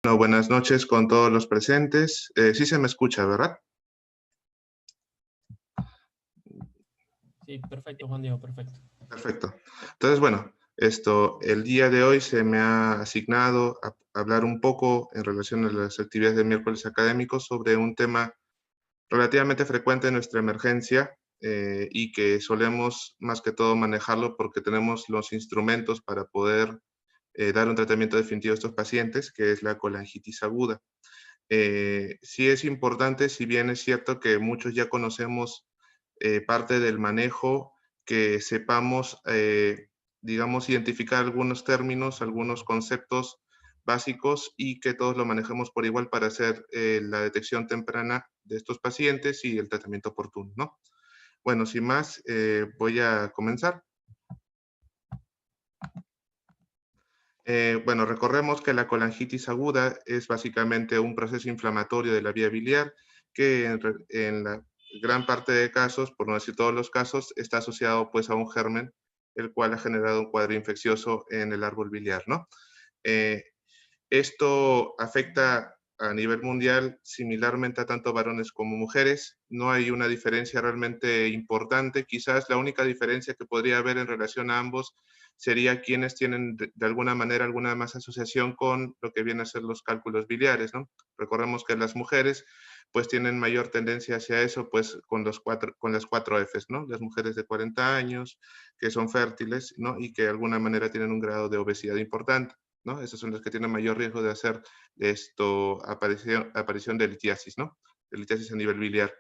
Bueno, buenas noches con todos los presentes. Sí se me escucha, ¿verdad? Sí, perfecto, Juan Diego, perfecto. Perfecto. Entonces, bueno, el día de hoy se me ha asignado a hablar un poco en relación a las actividades de miércoles académicos sobre un tema relativamente frecuente en nuestra emergencia y que solemos más que todo manejarlo porque tenemos los instrumentos para poder dar un tratamiento definitivo a estos pacientes, que es la colangitis aguda. Sí es importante, si bien es cierto que muchos ya conocemos parte del manejo, que sepamos, digamos, identificar algunos términos, algunos conceptos básicos y que todos lo manejemos por igual para hacer la detección temprana de estos pacientes y el tratamiento oportuno, ¿no? Bueno, sin más, voy a comenzar. Bueno, recordemos que la colangitis aguda es básicamente un proceso inflamatorio de la vía biliar que en la gran parte de casos, por no decir todos los casos, está asociado pues a un germen, el cual ha generado un cuadro infeccioso en el árbol biliar, ¿no? Eh, Esto afecta a nivel mundial similarmente a tanto varones como mujeres. No hay una diferencia realmente importante. Quizás la única diferencia que podría haber en relación a ambos sería quienes tienen de alguna manera alguna más asociación con lo que vienen a ser los cálculos biliares, ¿no? Recordemos que las mujeres pues tienen mayor tendencia hacia eso, pues con las cuatro Fs, ¿no? Las mujeres de 40 años que son fértiles, ¿no? Y que de alguna manera tienen un grado de obesidad importante, ¿no? Esas son las que tienen mayor riesgo de hacer aparición de litiasis, ¿no? De litiasis a nivel biliar.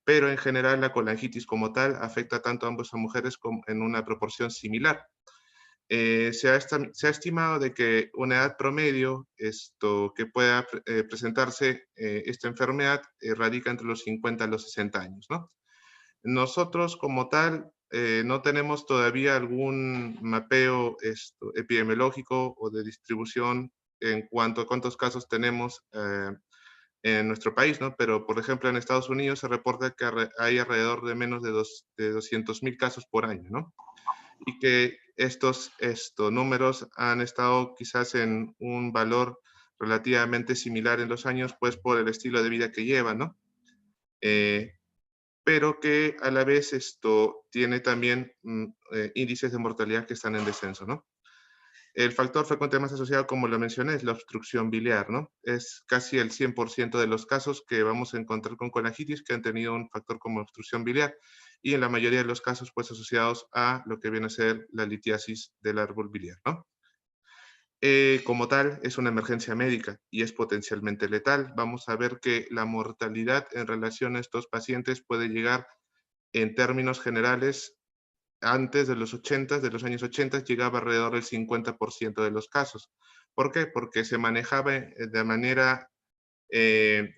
Pero en general la colangitis como tal afecta tanto a hombres como a mujeres en una proporción similar. Se ha estimado de que una edad promedio que pueda presentarse esta enfermedad radica entre los 50 a los 60 años, ¿no? Nosotros como tal no tenemos todavía algún mapeo epidemiológico o de distribución en cuanto a cuántos casos tenemos en nuestro país, ¿no? Pero, por ejemplo, en Estados Unidos se reporta que hay alrededor de menos de 200,000 casos por año, ¿no? Y que estos números han estado quizás en un valor relativamente similar en los años, pues por el estilo de vida que llevan, ¿no? Eh, pero que a la vez esto tiene también índices de mortalidad que están en descenso, ¿no? El factor frecuente más asociado, como lo mencioné, es la obstrucción biliar, ¿no? Es casi el 100% de los casos que vamos a encontrar con colangitis que han tenido un factor como obstrucción biliar y en la mayoría de los casos, pues, asociados a lo que viene a ser la litiasis del árbol biliar, ¿no? Como tal, es una emergencia médica y es potencialmente letal. Vamos a ver que la mortalidad en relación a estos pacientes puede llegar en términos generales, antes de de los años 80, llegaba alrededor del 50% de los casos. ¿Por qué? Porque se manejaba de manera eh,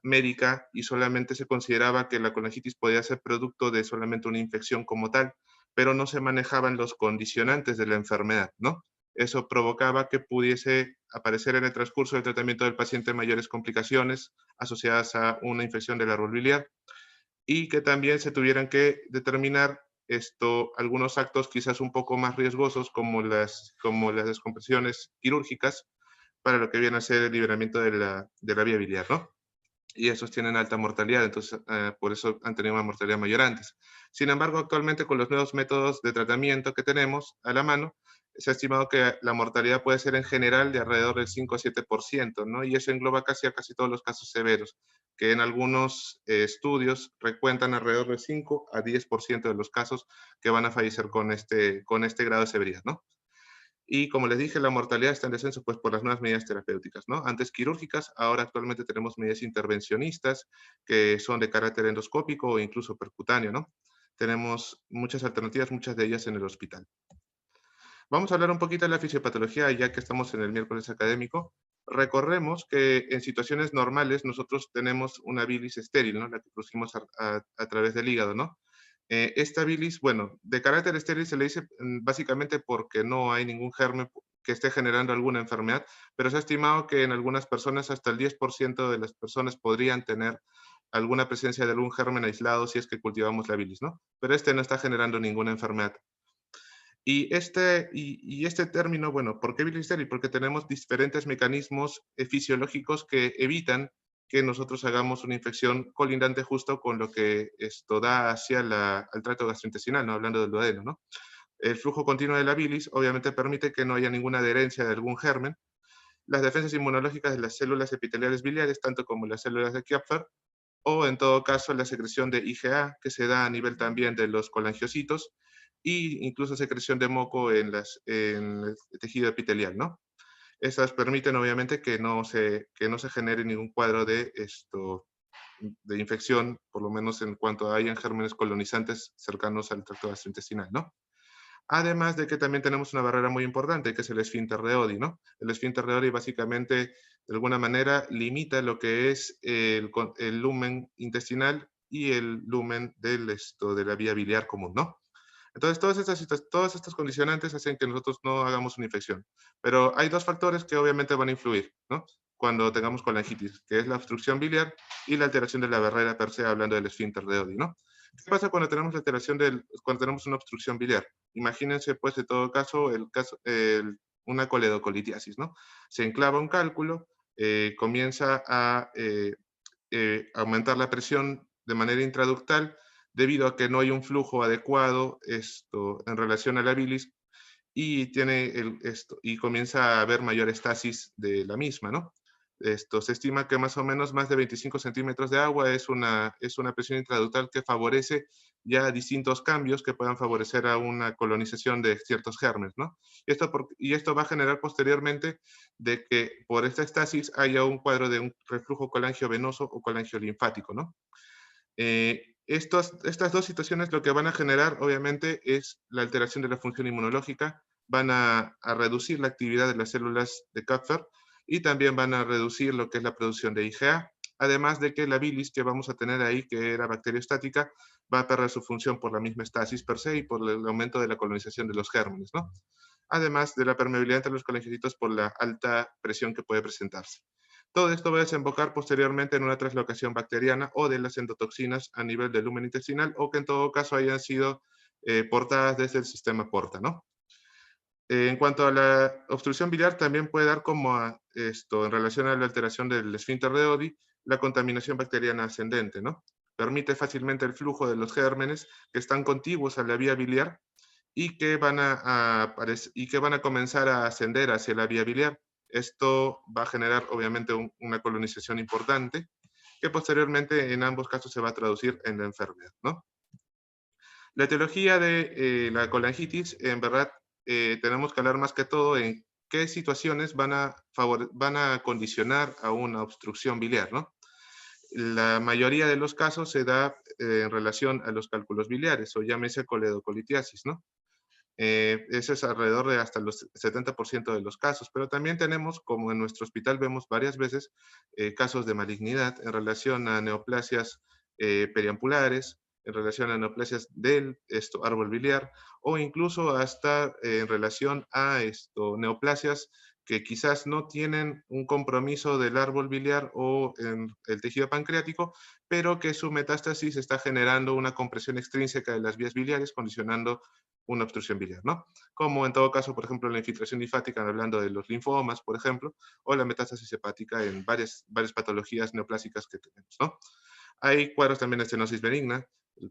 médica y solamente se consideraba que la colangitis podía ser producto de solamente una infección como tal, pero no se manejaban los condicionantes de la enfermedad, ¿no? Eso provocaba que pudiese aparecer en el transcurso del tratamiento del paciente mayores complicaciones asociadas a una infección del árbol biliar y que también se tuvieran que determinar algunos actos quizás un poco más riesgosos como las descompresiones quirúrgicas para lo que viene a ser el liberamiento de la vía biliar, ¿no? Y esos tienen alta mortalidad, entonces por eso han tenido una mortalidad mayor antes. Sin embargo, actualmente con los nuevos métodos de tratamiento que tenemos a la mano, se ha estimado que la mortalidad puede ser en general de alrededor del 5 a 7%, ¿no? Y eso engloba casi a casi todos los casos severos, que en algunos estudios recuentan alrededor del 5 a 10% de los casos que van a fallecer con este grado de severidad, ¿no? Y como les dije, la mortalidad está en descenso pues por las nuevas medidas terapéuticas, ¿no? Antes quirúrgicas, ahora actualmente tenemos medidas intervencionistas que son de carácter endoscópico o incluso percutáneo, ¿no? Tenemos muchas alternativas, muchas de ellas en el hospital. Vamos a hablar un poquito de la fisiopatología, ya que estamos en el miércoles académico. Recordemos que en situaciones normales nosotros tenemos una bilis estéril, ¿no? La que producimos a través del hígado, ¿no? Esta bilis, bueno, de carácter estéril se le dice básicamente porque no hay ningún germen que esté generando alguna enfermedad, pero se ha estimado que en algunas personas hasta el 10% de las personas podrían tener alguna presencia de algún germen aislado si es que cultivamos la bilis, ¿no? Pero este no está generando ninguna enfermedad. Y este término, bueno, ¿por qué bilisterio? Porque tenemos diferentes mecanismos fisiológicos que evitan que nosotros hagamos una infección colindante justo con lo que esto da hacia al tracto gastrointestinal, ¿no? Hablando del duodeno, ¿no? El flujo continuo de la bilis obviamente permite que no haya ninguna adherencia de algún germen. Las defensas inmunológicas de las células epiteliales biliares, tanto como las células de Kupffer, o en todo caso la secreción de IgA, que se da a nivel también de los colangiocitos, e incluso secreción de moco en el tejido epitelial, ¿no? Esas permiten obviamente que no se genere ningún cuadro de infección, por lo menos en cuanto hayan gérmenes colonizantes cercanos al tracto gastrointestinal, ¿no? Además de que también tenemos una barrera muy importante, que es el esfínter de Oddi, ¿no? El esfínter de Oddi básicamente, de alguna manera, limita lo que es el lumen intestinal y el lumen de la vía biliar común, ¿no? Entonces, todas estas condicionantes hacen que nosotros no hagamos una infección. Pero hay dos factores que obviamente van a influir, ¿no? Cuando tengamos colangitis, que es la obstrucción biliar y la alteración de la barrera per se, hablando del esfínter de Oddi, ¿no? ¿Qué pasa cuando tenemos cuando tenemos una obstrucción biliar? Imagínense, pues, de todo caso, una coledocolitiasis, ¿no? Se enclava un cálculo, comienza a aumentar la presión de manera intraductal debido a que no hay un flujo adecuado en relación a la bilis y comienza a haber mayor estasis de la misma, ¿no? Se estima que más o menos más de 25 centímetros de agua es una presión intraductal que favorece ya distintos cambios que puedan favorecer a una colonización de ciertos gérmenes, ¿no? Y esto va a generar posteriormente de que por esta estasis haya un cuadro de un reflujo colangiovenoso o colangiolinfático, ¿no? Estas dos situaciones lo que van a generar, obviamente, es la alteración de la función inmunológica, van a reducir la actividad de las células de Kupffer y también van a reducir lo que es la producción de IgA, además de que la bilis que vamos a tener ahí, que era bacteriostática, va a perder su función por la misma estasis per se y por el aumento de la colonización de los gérmenes, ¿no? Además de la permeabilidad entre los colangiocitos por la alta presión que puede presentarse. Todo esto va a desembocar posteriormente en una translocación bacteriana o de las endotoxinas a nivel del lumen intestinal o que en todo caso hayan sido portadas desde el sistema porta, ¿no? En cuanto a la obstrucción biliar, también puede dar como en relación a la alteración del esfínter de Oddi, la contaminación bacteriana ascendente, ¿no? Permite fácilmente el flujo de los gérmenes que están contiguos a la vía biliar y que van a comenzar a ascender hacia la vía biliar. Esto va a generar obviamente una colonización importante que posteriormente en ambos casos se va a traducir en la enfermedad, ¿no? La etiología de la colangitis, en verdad, tenemos que hablar más que todo en qué situaciones van a condicionar a una obstrucción biliar, ¿no? La mayoría de los casos se da en relación a los cálculos biliares o llámese coledocolitiasis, ¿no? Eso es alrededor de hasta los 70% de los casos, pero también tenemos, como en nuestro hospital vemos varias veces, casos de malignidad en relación a neoplasias periampulares, en relación a neoplasias del árbol biliar, o incluso hasta en relación a neoplasias que quizás no tienen un compromiso del árbol biliar o en el tejido pancreático, pero que su metástasis está generando una compresión extrínseca de las vías biliares, condicionando una obstrucción biliar, ¿no? Como en todo caso, por ejemplo, la infiltración linfática, hablando de los linfomas, por ejemplo, o la metástasis hepática en varias patologías neoplásicas que tenemos, ¿no? Hay cuadros también de estenosis benigna.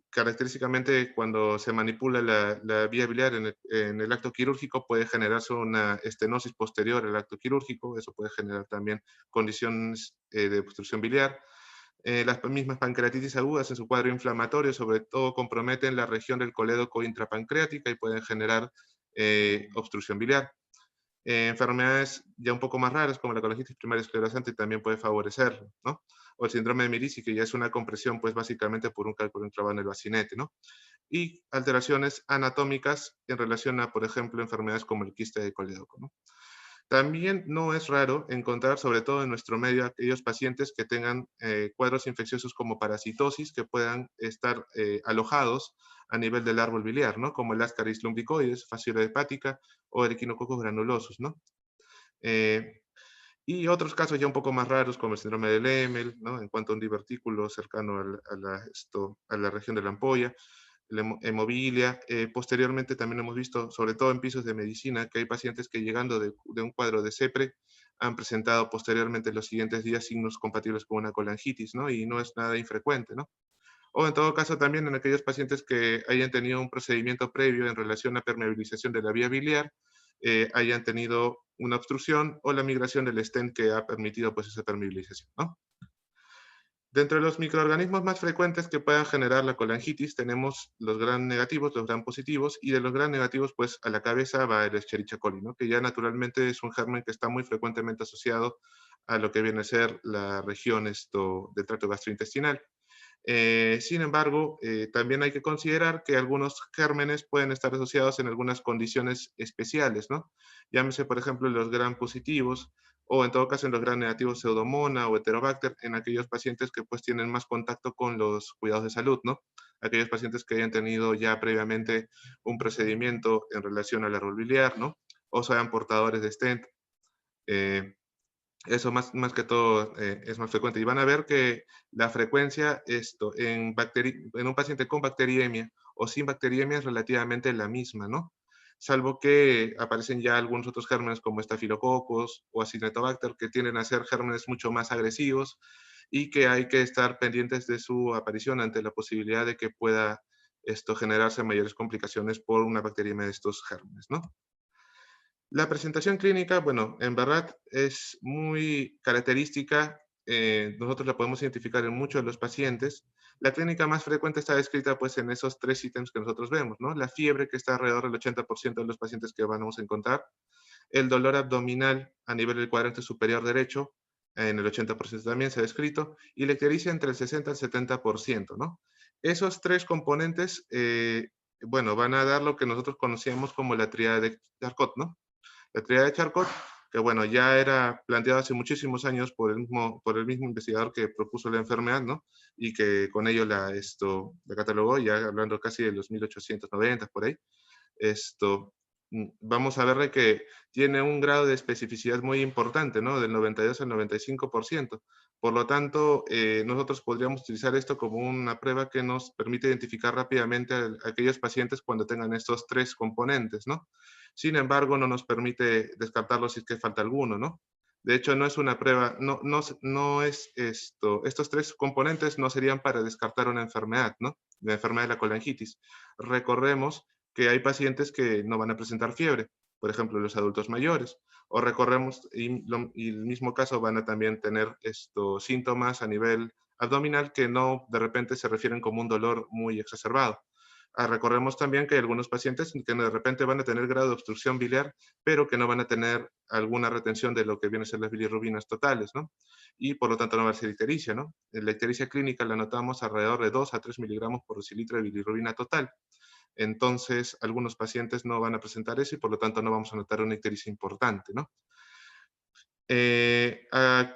Característicamente, cuando se manipula la vía biliar en el acto quirúrgico, puede generarse una estenosis posterior al acto quirúrgico. Eso puede generar también condiciones de obstrucción biliar. Las mismas pancreatitis agudas en su cuadro inflamatorio, sobre todo, comprometen la región del colédoco intrapancreática y pueden generar obstrucción biliar. Enfermedades ya un poco más raras, como la colangitis primaria esclerosante, también puede favorecerlo, ¿no? O el síndrome de Mirici, que ya es una compresión, pues básicamente por un cálculo intravano del bacinete, ¿no? Y alteraciones anatómicas en relación a, por ejemplo, enfermedades como el quiste de colédoco, ¿no? También no es raro encontrar, sobre todo en nuestro medio, aquellos pacientes que tengan cuadros infecciosos como parasitosis que puedan estar alojados a nivel del árbol biliar, ¿no? Como el Ascaris lumbricoides, fasciole hepática o Echinococcus granulosus, ¿no? Eh, y otros casos ya un poco más raros, como el síndrome de Lemmel, ¿no? En cuanto a un divertículo cercano a la región de la ampolla. hemofilia. Posteriormente también hemos visto, sobre todo en pisos de medicina, que hay pacientes que llegando de un cuadro de CEPRE han presentado posteriormente en los siguientes días signos compatibles con una colangitis, ¿no? Y no es nada infrecuente, ¿no? O en todo caso también en aquellos pacientes que hayan tenido un procedimiento previo en relación a permeabilización de la vía biliar, hayan tenido una obstrucción o la migración del stent que ha permitido pues esa permeabilización, ¿no? Dentro de los microorganismos más frecuentes que puedan generar la colangitis tenemos los gram negativos, los gram positivos, y de los gram negativos pues a la cabeza va el Escherichia coli, ¿no? Que ya naturalmente es un germen que está muy frecuentemente asociado a lo que viene a ser la región del tracto gastrointestinal. Sin embargo, también hay que considerar que algunos gérmenes pueden estar asociados en algunas condiciones especiales, ¿no? Llámese, por ejemplo, los gram positivos o en todo caso en los gram negativos pseudomonas o heterobacter en aquellos pacientes que pues tienen más contacto con los cuidados de salud, ¿no? Aquellos pacientes que hayan tenido ya previamente un procedimiento en relación al árbol biliar, ¿no? O sean portadores de stent. Eh, Eso más que todo es más frecuente. Y van a ver que la frecuencia en un paciente con bacteriemia o sin bacteriemia es relativamente la misma, ¿no? Salvo que aparecen ya algunos otros gérmenes como estafilococos o acinetobacter que tienden a ser gérmenes mucho más agresivos y que hay que estar pendientes de su aparición ante la posibilidad de que pueda generarse mayores complicaciones por una bacteriemia de estos gérmenes, ¿no? La presentación clínica, bueno, en verdad es muy característica. Nosotros la podemos identificar en muchos de los pacientes. La clínica más frecuente está descrita pues en esos tres ítems que nosotros vemos, ¿no? La fiebre, que está alrededor del 80% de los pacientes que vamos a encontrar. El dolor abdominal a nivel del cuadrante superior derecho, en el 80% también se ha descrito. Y la ictericia entre el 60 al 70%, ¿no? Esos tres componentes, bueno, van a dar lo que nosotros conocíamos como la tríada de Charcot, ¿no? La teoría de Charcot, que bueno, ya era planteada hace muchísimos años por el mismo investigador que propuso la enfermedad, ¿no? Y que con ello la catalogó, ya hablando casi de los 1890, por ahí. Esto, Vamos a ver de que tiene un grado de especificidad muy importante, ¿no? Del 92 al 95%. Por lo tanto, nosotros podríamos utilizar esto como una prueba que nos permite identificar rápidamente a aquellos pacientes cuando tengan estos tres componentes, ¿no? Sin embargo, no nos permite descartarlo si es que falta alguno, ¿no? De hecho, no es una prueba, no es estos tres componentes no serían para descartar una enfermedad, ¿no? La enfermedad de la colangitis. Recordemos que hay pacientes que no van a presentar fiebre, por ejemplo, los adultos mayores, o recorremos, y el mismo caso van a también tener estos síntomas a nivel abdominal que no de repente se refieren como un dolor muy exacerbado. Recordemos también que hay algunos pacientes que de repente van a tener grado de obstrucción biliar, pero que no van a tener alguna retención de lo que vienen a ser las bilirrubinas totales, ¿no? Y por lo tanto no va a ser ictericia, ¿no? La ictericia clínica la notamos alrededor de 2 a 3 miligramos por decilitro de bilirrubina total. Entonces, algunos pacientes no van a presentar eso y por lo tanto no vamos a notar una ictericia importante, ¿no?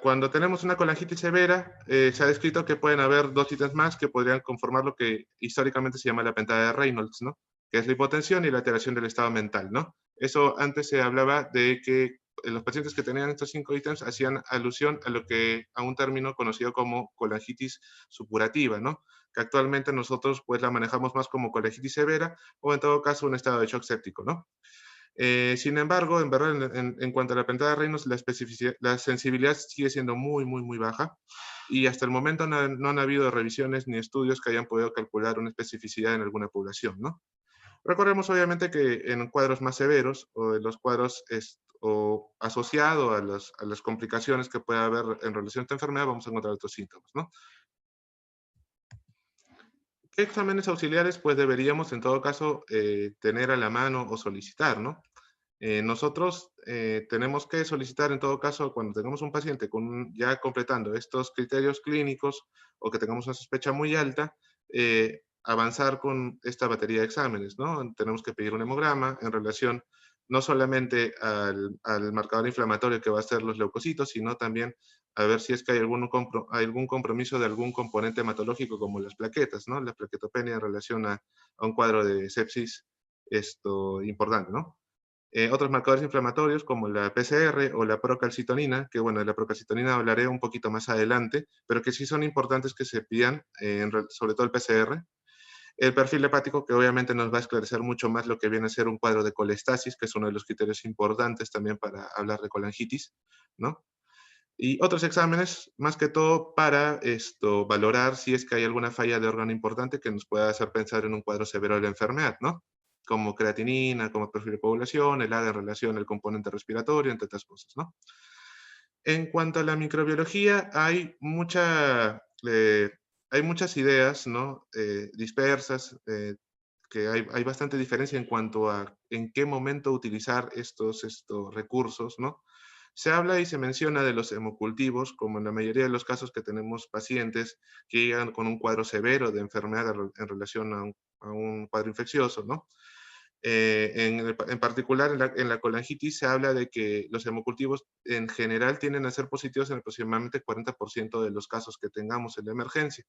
Cuando tenemos una colangitis severa, se ha descrito que pueden haber dos ítems más que podrían conformar lo que históricamente se llama la pentada de Reynolds, ¿no? Que es la hipotensión y la alteración del estado mental, ¿no? Eso antes se hablaba de que los pacientes que tenían estos cinco ítems hacían alusión a un término conocido como colangitis supurativa, ¿no? Que actualmente nosotros pues la manejamos más como colangitis severa o en todo caso un estado de shock séptico, ¿no? Sin embargo, en verdad, en cuanto a la pentada de Reynolds, la sensibilidad sigue siendo muy, muy, muy baja y hasta el momento no han habido revisiones ni estudios que hayan podido calcular una especificidad en alguna población, ¿no? Recordemos obviamente que en cuadros más severos o en los cuadros o asociado a las complicaciones que pueda haber en relación a esta enfermedad, vamos a encontrar otros síntomas, ¿no? ¿Qué exámenes auxiliares pues deberíamos en todo caso tener a la mano o solicitar, ¿no? Nosotros tenemos que solicitar en todo caso cuando tengamos un paciente ya completando estos criterios clínicos o que tengamos una sospecha muy alta, avanzar con esta batería de exámenes, ¿no? Tenemos que pedir un hemograma en relación no solamente al marcador inflamatorio que va a ser los leucocitos, sino también a ver si es que hay algún compromiso de algún componente hematológico como las plaquetas, ¿no? La plaquetopenia en relación a un cuadro de sepsis importante, ¿no? Otros marcadores inflamatorios como la PCR o la procalcitonina, que bueno, de la procalcitonina hablaré un poquito más adelante, pero que sí son importantes que se pidan, sobre todo el PCR. El perfil hepático, que obviamente nos va a esclarecer mucho más lo que viene a ser un cuadro de colestasis, que es uno de los criterios importantes también para hablar de colangitis, ¿no? Y otros exámenes, más que todo para valorar si es que hay alguna falla de órgano importante que nos pueda hacer pensar en un cuadro severo de la enfermedad, ¿no? Como creatinina, como perfil de población, el ADA en relación al componente respiratorio, entre otras cosas, ¿no? En cuanto a la microbiología, hay muchas ideas, ¿no? Dispersas, que hay bastante diferencia en cuanto a en qué momento utilizar estos recursos, ¿no? Se habla y se menciona de los hemocultivos, como en la mayoría de los casos que tenemos pacientes que llegan con un cuadro severo de enfermedad en relación a un cuadro infeccioso, ¿no? En particular, en la colangitis se habla de que los hemocultivos en general tienden a ser positivos en aproximadamente 40% de los casos que tengamos en la emergencia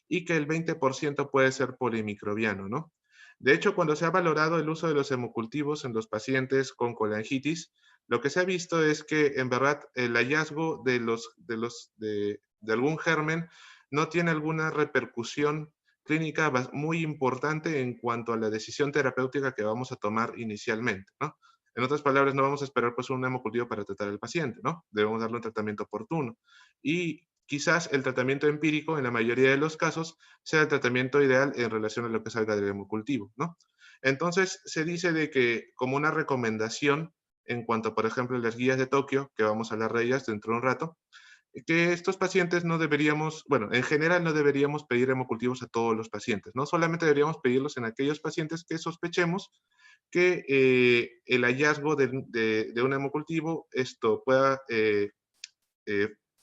y que el 20% puede ser polimicrobiano, ¿no? De hecho, cuando se ha valorado el uso de los hemocultivos en los pacientes con colangitis, lo que se ha visto es que en verdad el hallazgo de algún germen no tiene alguna repercusión clínica muy importante en cuanto a la decisión terapéutica que vamos a tomar inicialmente, ¿no? En otras palabras, no vamos a esperar pues un hemocultivo para tratar al paciente, ¿no? Debemos darle un tratamiento oportuno. Y quizás el tratamiento empírico, en la mayoría de los casos, sea el tratamiento ideal en relación a lo que salga del hemocultivo, ¿no? Entonces, se dice de que como una recomendación en cuanto, por ejemplo, a las guías de Tokio, que vamos a hablar de ellas dentro de un rato, que estos pacientes no deberíamos, bueno, en general no deberíamos pedir hemocultivos a todos los pacientes, ¿no? Solamente deberíamos pedirlos en aquellos pacientes que sospechemos que el hallazgo de un hemocultivo pueda, eh,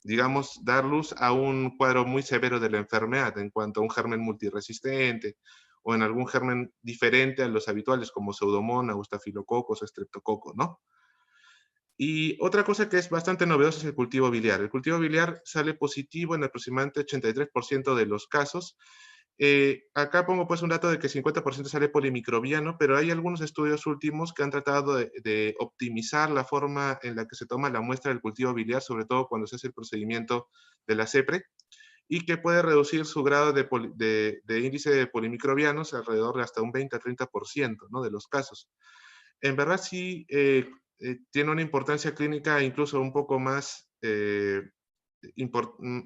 digamos, dar luz a un cuadro muy severo de la enfermedad en cuanto a un germen multiresistente o en algún germen diferente a los habituales como Pseudomonas, Staphylococcus o Streptococcus, ¿no? Y otra cosa que es bastante novedosa es el cultivo biliar. El cultivo biliar sale positivo en aproximadamente 83% de los casos. Acá pongo pues un dato de que 50% sale polimicrobiano, pero hay algunos estudios últimos que han tratado de optimizar la forma en la que se toma la muestra del cultivo biliar, sobre todo cuando se hace el procedimiento de la CEPRE, y que puede reducir su grado de índice de polimicrobianos alrededor de hasta un 20 a 30%, ¿no? De los casos. En verdad sí tiene una importancia clínica incluso un poco más,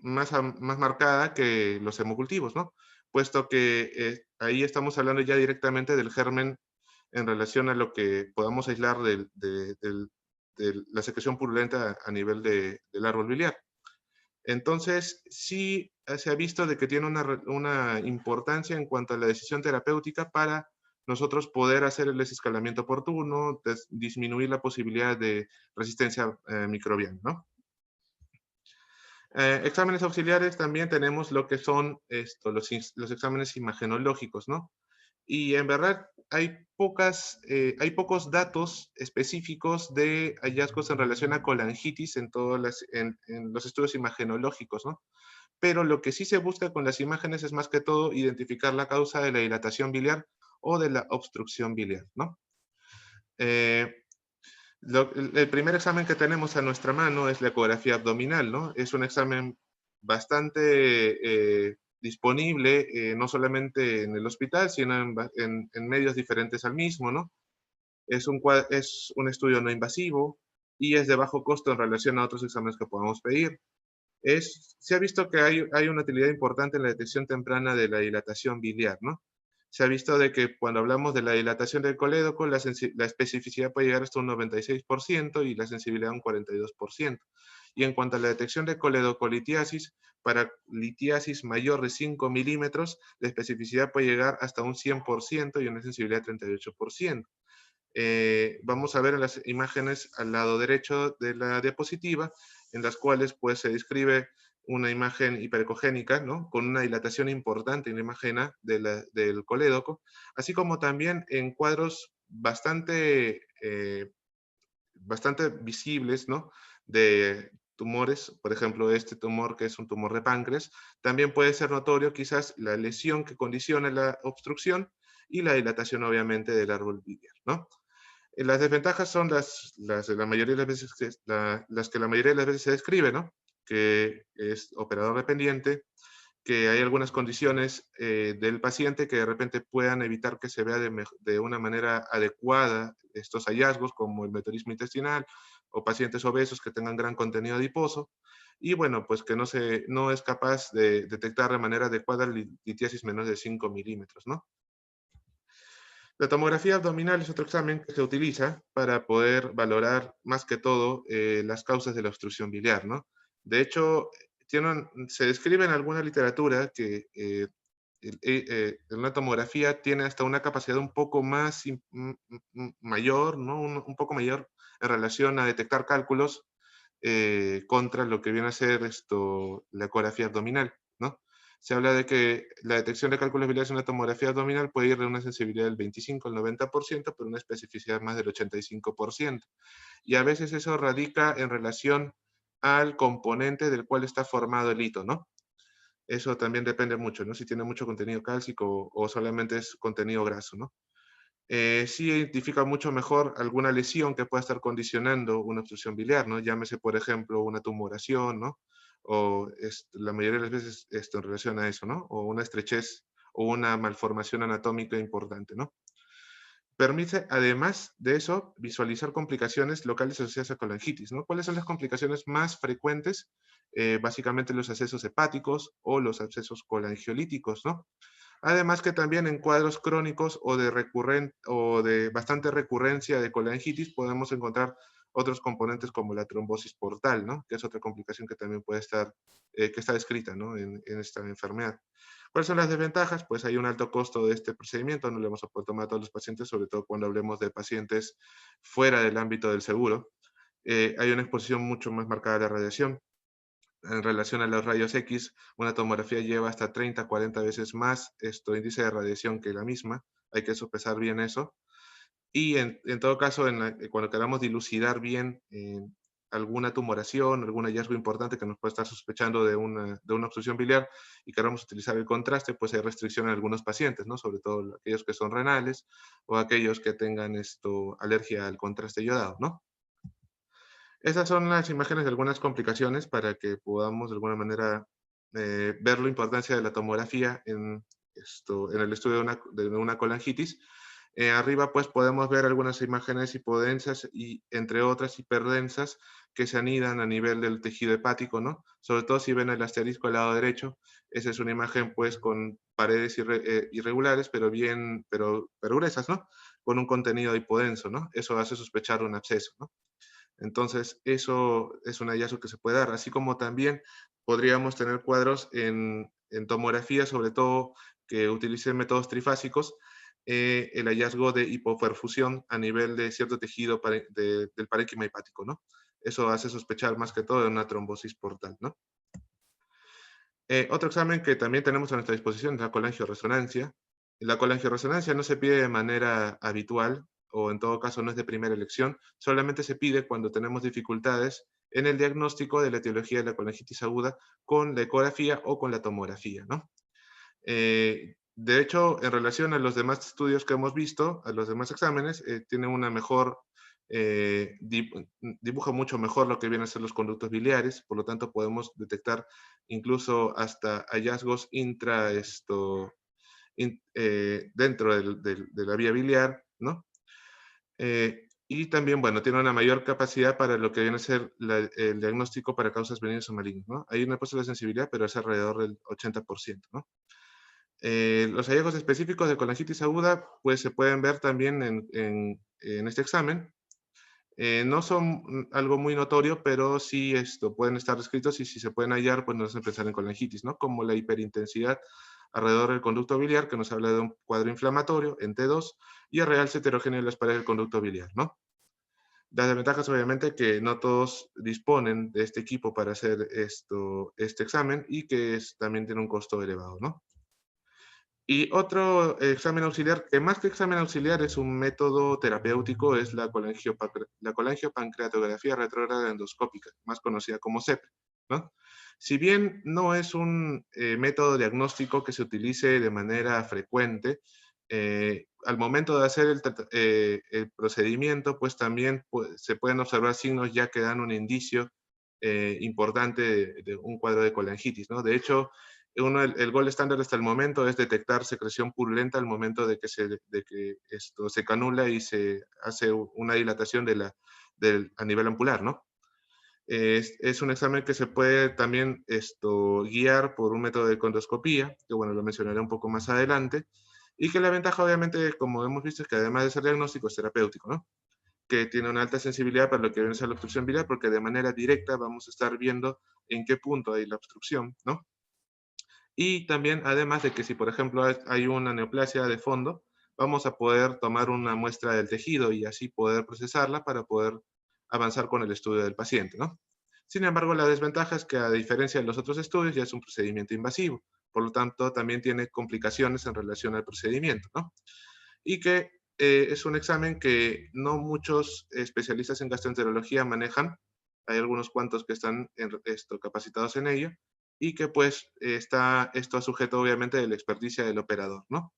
más marcada que los hemocultivos, ¿no? Puesto que ahí estamos hablando ya directamente del germen en relación a lo que podamos aislar de la secreción purulenta a nivel del árbol biliar. Entonces, sí se ha visto de que tiene una importancia en cuanto a la decisión terapéutica para nosotros poder hacer el desescalamiento oportuno, disminuir la posibilidad de resistencia microbiana, ¿no? Exámenes auxiliares también tenemos lo que son los exámenes imagenológicos, ¿no? Y en verdad hay pocos datos específicos de hallazgos en relación a colangitis en los estudios imagenológicos, ¿no? Pero lo que sí se busca con las imágenes es más que todo identificar la causa de la dilatación biliar o de la obstrucción biliar, ¿no? Eh, el primer examen que tenemos a nuestra mano es la ecografía abdominal, ¿no? Es un examen bastante disponible, no solamente en el hospital, sino en medios diferentes al mismo, ¿no? Es un estudio no invasivo y es de bajo costo en relación a otros exámenes que podamos pedir. Se ha visto que hay una utilidad importante en la detección temprana de la dilatación biliar, ¿no? Se ha visto de que cuando hablamos de la dilatación del colédoco, la especificidad puede llegar hasta un 96% y la sensibilidad a un 42%. Y en cuanto a la detección de coledocolitiasis, para litiasis mayor de 5 milímetros, la especificidad puede llegar hasta un 100% y una sensibilidad de 38%. Vamos a ver en las imágenes al lado derecho de la diapositiva, en las cuales pues se describe una imagen hiperecogénica, ¿no? Con una dilatación importante en la imagen del colédoco, así como también en cuadros bastante visibles, ¿no? De tumores, por ejemplo, este tumor que es un tumor de páncreas, también puede ser notorio quizás la lesión que condiciona la obstrucción y la dilatación obviamente del árbol biliar, ¿no? Las desventajas son las de la mayoría de las veces las que la mayoría de las veces se describe, ¿no? Que es operador dependiente, que hay algunas condiciones del paciente que de repente puedan evitar que se vea de una manera adecuada estos hallazgos, como el meteorismo intestinal o pacientes obesos que tengan gran contenido adiposo. Y bueno, pues que no es capaz de detectar de manera adecuada litiasis menor de 5 milímetros, ¿no? La tomografía abdominal es otro examen que se utiliza para poder valorar más que todo las causas de la obstrucción biliar, ¿no? De hecho, se describe en alguna literatura que una tomografía tiene hasta una capacidad un poco más mayor, ¿no? Un poco mayor en relación a detectar cálculos contra lo que viene a ser la ecografía abdominal, ¿no? Se habla de que la detección de cálculos biliares en una tomografía abdominal puede ir de una sensibilidad del 25 al 90%, pero una especificidad más del 85%. Y a veces eso radica en relación al componente del cual está formado el hito, ¿no? Eso también depende mucho, ¿no? Si tiene mucho contenido cálcico o solamente es contenido graso, ¿no? Sí identifica mucho mejor alguna lesión que pueda estar condicionando una obstrucción biliar, ¿no? Llámese, por ejemplo, una tumoración, ¿no? O la mayoría de las veces esto en relación a eso, ¿no? O una estrechez o una malformación anatómica importante, ¿no? Permite, además de eso, visualizar complicaciones locales asociadas a colangitis, ¿no? ¿Cuáles son las complicaciones más frecuentes? Básicamente los abscesos hepáticos o los abscesos colangiolíticos, ¿no? Además que también en cuadros crónicos o de bastante recurrencia de colangitis podemos encontrar otros componentes como la trombosis portal, ¿no? Que es otra complicación que también puede estar, que está descrita, ¿no? En esta enfermedad. ¿Cuáles son las desventajas? Pues hay un alto costo de este procedimiento, no lo vamos a poder tomar a todos los pacientes, sobre todo cuando hablemos de pacientes fuera del ámbito del seguro. Hay una exposición mucho más marcada a la radiación. En relación a los rayos X, una tomografía lleva hasta 30, 40 veces más índice de radiación que la misma. Hay que sopesar bien eso. Y en todo caso, cuando queramos dilucidar bien alguna tumoración, algún hallazgo importante que nos puede estar sospechando de una obstrucción biliar y queramos utilizar el contraste, pues hay restricción en algunos pacientes, ¿no? Sobre todo aquellos que son renales o aquellos que tengan alergia al contraste iodado, ¿no? Esas son las imágenes de algunas complicaciones para que podamos de alguna manera ver la importancia de la tomografía en el estudio de una colangitis. Arriba pues podemos ver algunas imágenes hipodensas y entre otras hiperdensas que se anidan a nivel del tejido hepático, ¿no? Sobre todo si ven el asterisco al lado derecho, esa es una imagen pues con paredes irregulares pero gruesas, ¿no? Con un contenido hipodenso, ¿no? Eso hace sospechar un absceso, ¿no? Entonces, eso es un hallazgo que se puede dar, así como también podríamos tener cuadros en tomografía, sobre todo que utilicen métodos trifásicos, el hallazgo de hipoperfusión a nivel de cierto tejido del parénquima hepático, ¿no? Eso hace sospechar más que todo de una trombosis portal, ¿no? Otro examen que también tenemos a nuestra disposición es la colangioresonancia. La colangioresonancia no se pide de manera habitual, o en todo caso no es de primera elección, solamente se pide cuando tenemos dificultades en el diagnóstico de la etiología de la colangitis aguda con la ecografía o con la tomografía, ¿no? De hecho, en relación a los demás estudios que hemos visto, a los demás exámenes, tiene una mejor, dibuja mucho mejor lo que vienen a ser los conductos biliares, por lo tanto podemos detectar incluso hasta hallazgos dentro de la vía biliar, ¿no? Y también, bueno, tiene una mayor capacidad para lo que viene a ser el diagnóstico para causas venenosas o malignas, ¿no? Hay una posible sensibilidad, pero es alrededor del 80%, ¿no? Los hallazgos específicos de colangitis aguda, pues se pueden ver también en este examen. No son algo muy notorio, pero sí pueden estar descritos y si se pueden hallar, pues nos empezar en colangitis, ¿no? Como la hiperintensidad alrededor del conducto biliar, que nos habla de un cuadro inflamatorio en T2, y el realce heterogéneo en las paredes del conducto biliar, ¿no? Las desventajas, obviamente, que no todos disponen de este equipo para hacer este examen y que también tiene un costo elevado, ¿no? Y otro examen auxiliar, que más que examen auxiliar es un método terapéutico, es la colangiopancreatografía retrógrada endoscópica, más conocida como CEP, ¿no? Si bien no es un método diagnóstico que se utilice de manera frecuente, al momento de hacer el procedimiento, pues también se pueden observar signos ya que dan un indicio importante de un cuadro de colangitis, ¿no? De hecho, El gol estándar hasta el momento es detectar secreción purulenta al momento de que esto se canula y se hace una dilatación a nivel ampular, ¿no? Es un examen que se puede también guiar por un método de condoscopía, que bueno, lo mencionaré un poco más adelante, y que la ventaja obviamente, como hemos visto, es que además de ser diagnóstico, es terapéutico, ¿no? Que tiene una alta sensibilidad para lo que viene a ser la obstrucción biliar, porque de manera directa vamos a estar viendo en qué punto hay la obstrucción, ¿no? Y también, además de que si, por ejemplo, hay una neoplasia de fondo, vamos a poder tomar una muestra del tejido y así poder procesarla para poder avanzar con el estudio del paciente, ¿no? Sin embargo, la desventaja es que, a diferencia de los otros estudios, ya es un procedimiento invasivo. Por lo tanto, también tiene complicaciones en relación al procedimiento, ¿no? Y que es un examen que no muchos especialistas en gastroenterología manejan. Hay algunos cuantos que están capacitados en ello y que pues está esto sujeto obviamente de la experticia del operador, ¿no?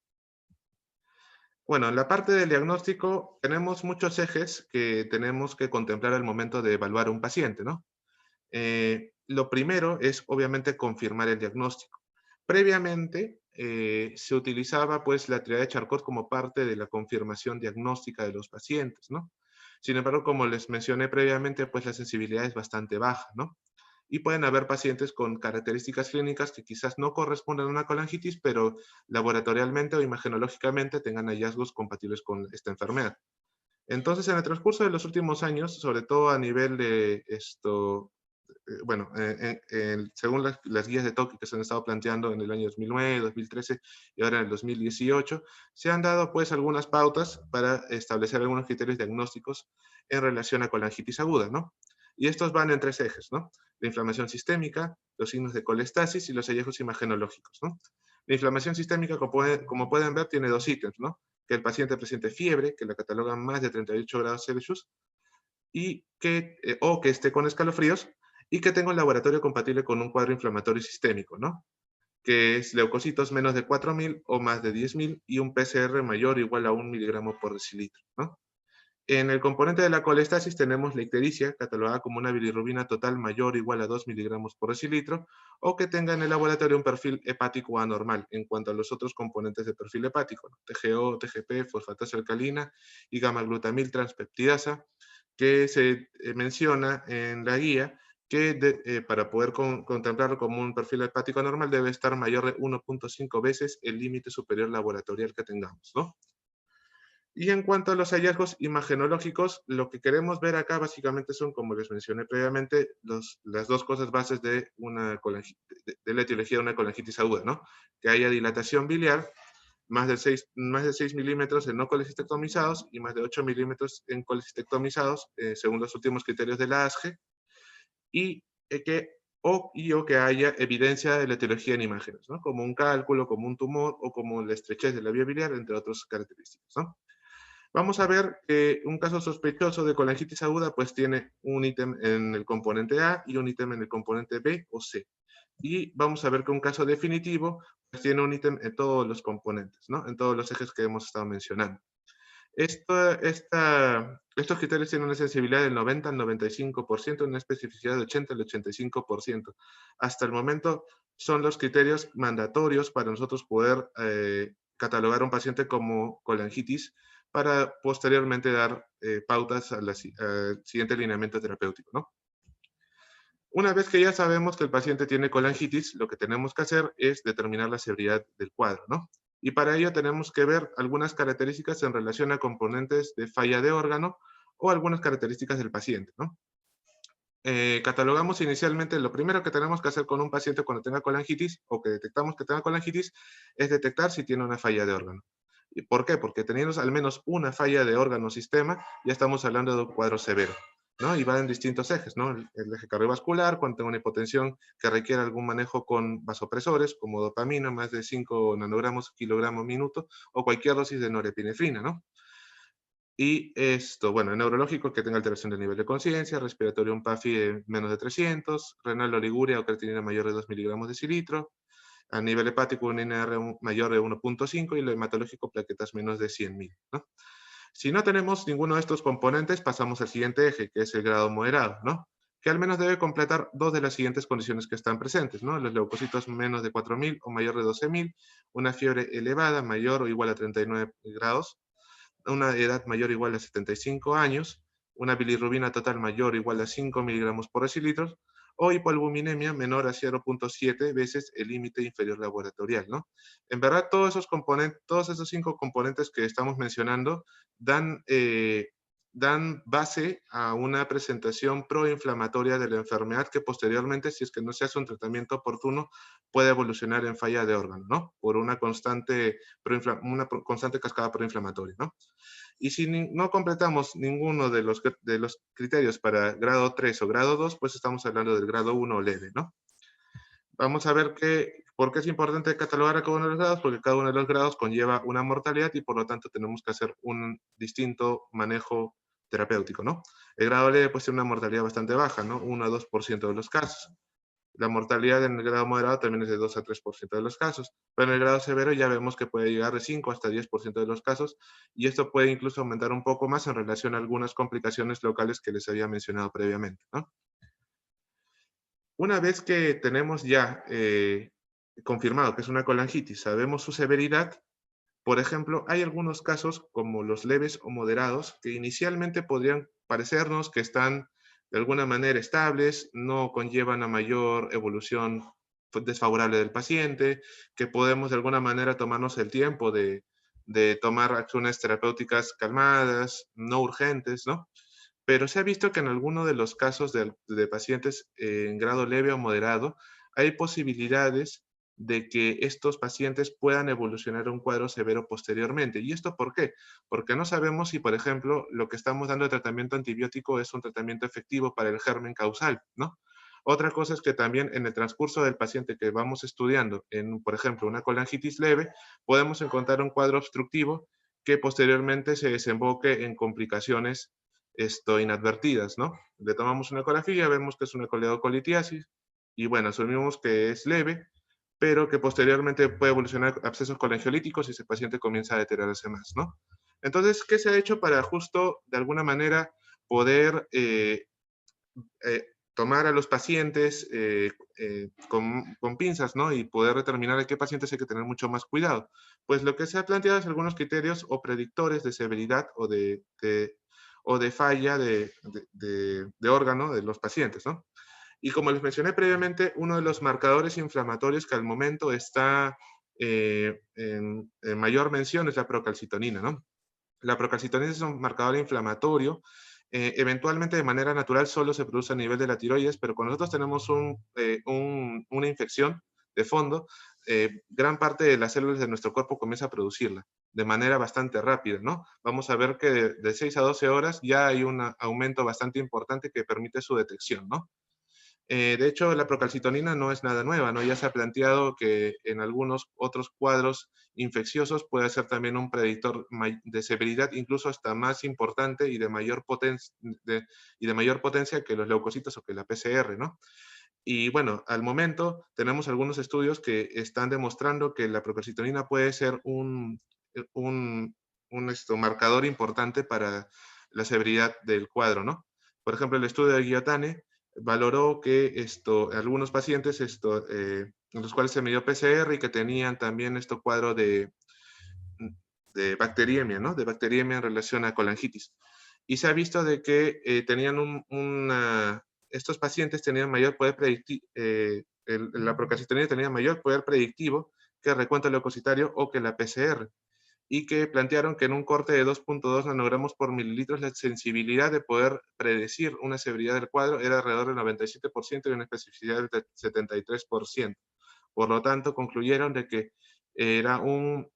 Bueno, en la parte del diagnóstico tenemos muchos ejes que tenemos que contemplar al momento de evaluar a un paciente, ¿no? Lo primero es obviamente confirmar el diagnóstico. Previamente se utilizaba pues la triada de Charcot como parte de la confirmación diagnóstica de los pacientes, ¿no? Sin embargo, como les mencioné previamente, pues la sensibilidad es bastante baja, ¿no? Y pueden haber pacientes con características clínicas que quizás no correspondan a una colangitis, pero laboratorialmente o imagenológicamente tengan hallazgos compatibles con esta enfermedad. Entonces, en el transcurso de los últimos años, sobre todo a nivel de bueno, según las guías de Tokio que se han estado planteando en el año 2009, 2013 y ahora en el 2018, se han dado pues algunas pautas para establecer algunos criterios diagnósticos en relación a colangitis aguda, ¿no? Y estos van en tres ejes, ¿no? La inflamación sistémica, los signos de colestasis y los hallazgos imagenológicos, ¿no? La inflamación sistémica, como pueden ver, tiene dos ítems, ¿no? Que el paciente presente fiebre, que la catalogan más de 38 grados Celsius, y o que esté con escalofríos, y que tenga un laboratorio compatible con un cuadro inflamatorio sistémico, ¿no? Que es leucocitos menos de 4.000 o más de 10.000 y un PCR mayor o igual a 1 miligramo por decilitro, ¿no? En el componente de la colestasis tenemos la ictericia, catalogada como una bilirrubina total mayor o igual a 2 miligramos por decilitro, o que tenga en el laboratorio un perfil hepático anormal en cuanto a los otros componentes de perfil hepático, ¿no? TGO, TGP, fosfatasa alcalina y gamma-glutamil transpeptidasa, que se menciona en la guía que para poder contemplarlo como un perfil hepático anormal debe estar mayor de 1.5 veces el límite superior laboratorial que tengamos, ¿no? Y en cuanto a los hallazgos imagenológicos, lo que queremos ver acá básicamente son, como les mencioné previamente, las dos cosas bases de la etiología de una colangitis aguda, ¿no? Que haya dilatación biliar, más de 6 milímetros en no colecistectomizados y más de 8 milímetros en colecistectomizados, según los últimos criterios de la ASGE, y o que haya evidencia de la etiología en imágenes, ¿no? Como un cálculo, como un tumor o como la estrechez de la vía biliar, entre otras características, ¿no? Vamos a ver que un caso sospechoso de colangitis aguda pues tiene un ítem en el componente A y un ítem en el componente B o C. Y vamos a ver que un caso definitivo pues tiene un ítem en todos los componentes, ¿no? En todos los ejes que hemos estado mencionando. Estos criterios tienen una sensibilidad del 90 al 95%, una especificidad del 80 al 85%. Hasta el momento son los criterios mandatorios para nosotros poder catalogar a un paciente como colangitis para posteriormente dar pautas al siguiente lineamiento terapéutico, ¿no? Una vez que ya sabemos que el paciente tiene colangitis, lo que tenemos que hacer es determinar la severidad del cuadro, ¿no? Y para ello tenemos que ver algunas características en relación a componentes de falla de órgano o algunas características del paciente, ¿no? Catalogamos inicialmente, lo primero que tenemos que hacer con un paciente cuando tenga colangitis o que detectamos que tenga colangitis es detectar si tiene una falla de órgano. ¿Y por qué? Porque teniendo al menos una falla de órgano o sistema, ya estamos hablando de un cuadro severo, ¿no? Y va en distintos ejes, ¿no? El eje cardiovascular, cuando tengo una hipotensión que requiere algún manejo con vasopresores, como dopamina, más de 5 nanogramos kilogramo minuto, o cualquier dosis de norepinefrina, ¿no? Y bueno, neurológico, que tenga alteración del nivel de conciencia, respiratorio un PAFI de menos de 300, renal oliguria o creatinina mayor de 2 miligramos de cilitro, a nivel hepático un NR mayor de 1.5 y lo hematológico plaquetas menos de 100.000, ¿no? Si no tenemos ninguno de estos componentes, pasamos al siguiente eje, que es el grado moderado, ¿no? que al menos debe completar dos de las siguientes condiciones que están presentes, ¿no? Los leucocitos menos de 4.000 o mayor de 12.000, una fiebre elevada mayor o igual a 39 grados, una edad mayor o igual a 75 años, una bilirrubina total mayor o igual a 5 miligramos por decilitro, o hipoalbuminemia menor a 0.7 veces el límite inferior laboratorial, ¿no? En verdad, todos esos componentes, todos esos 5 componentes que estamos mencionando dan base a una presentación proinflamatoria de la enfermedad que posteriormente, si es que no se hace un tratamiento oportuno, puede evolucionar en falla de órgano, ¿no? Por una constante cascada proinflamatoria, ¿no? Y si no completamos ninguno de los criterios para grado 3 o grado 2, pues estamos hablando del grado 1 leve, ¿no? Vamos a ver por qué es importante catalogar a cada uno de los grados, porque cada uno de los grados conlleva una mortalidad y por lo tanto tenemos que hacer un distinto manejo terapéutico, ¿no? El grado leve puede ser una mortalidad bastante baja, ¿no? 1 a 2% de los casos. La mortalidad en el grado moderado también es de 2 a 3% de los casos, pero en el grado severo ya vemos que puede llegar de 5 hasta 10% de los casos, y esto puede incluso aumentar un poco más en relación a algunas complicaciones locales que les había mencionado previamente, ¿no? Una vez que tenemos ya confirmado que es una colangitis, sabemos su severidad. Por ejemplo, hay algunos casos como los leves o moderados que inicialmente podrían parecernos que están de alguna manera estables, no conllevan a mayor evolución desfavorable del paciente, que podemos de alguna manera tomarnos el tiempo de tomar acciones terapéuticas calmadas, no urgentes, ¿no? Pero se ha visto que en algunos de los casos de pacientes en grado leve o moderado, hay posibilidades de que estos pacientes puedan evolucionar a un cuadro severo posteriormente. ¿Y esto por qué? Porque no sabemos si, por ejemplo, lo que estamos dando de tratamiento antibiótico es un tratamiento efectivo para el germen causal, ¿no? Otra cosa es que también en el transcurso del paciente que vamos estudiando, por ejemplo, una colangitis leve, podemos encontrar un cuadro obstructivo que posteriormente se desemboque en complicaciones inadvertidas, ¿no? Le tomamos una ecografía, vemos que es una coledocolitiasis y bueno, asumimos que es leve, pero que posteriormente puede evolucionar a abscesos colangiolíticos y ese paciente comienza a deteriorarse más, ¿no? Entonces, ¿qué se ha hecho para justo, de alguna manera, poder tomar a los pacientes con pinzas, ¿no? Y poder determinar a qué pacientes hay que tener mucho más cuidado? Pues lo que se ha planteado es algunos criterios o predictores de severidad o de falla de órgano de los pacientes, ¿no? Y como les mencioné previamente, uno de los marcadores inflamatorios que al momento está en mayor mención es la procalcitonina, ¿no? La procalcitonina es un marcador inflamatorio. Eventualmente, de manera natural, solo se produce a nivel de la tiroides, pero cuando nosotros tenemos una infección de fondo, gran parte de las células de nuestro cuerpo comienza a producirla de manera bastante rápida, ¿no? Vamos a ver que de 6 a 12 horas ya hay un aumento bastante importante que permite su detección, ¿no? De hecho, la procalcitonina no es nada nueva, ¿no? Ya se ha planteado que en algunos otros cuadros infecciosos puede ser también un predictor de severidad, incluso hasta más importante y y de mayor potencia que los leucocitos o que la PCR, ¿no? Y bueno, al momento tenemos algunos estudios que están demostrando que la procalcitonina puede ser un marcador importante para la severidad del cuadro, ¿no? Por ejemplo, el estudio de Guillotane valoró que algunos pacientes en los cuales se midió PCR y que tenían también cuadro de bacteriemia, ¿no? De bacteriemia en relación a colangitis. Y se ha visto de que estos pacientes tenían mayor poder predictivo, la procalcitonina tenía mayor poder predictivo que el recuento leucocitario o que la PCR, y que plantearon que en un corte de 2.2 nanogramos por mililitros la sensibilidad de poder predecir una severidad del cuadro era alrededor del 97% y una especificidad del 73%. Por lo tanto, concluyeron de que era un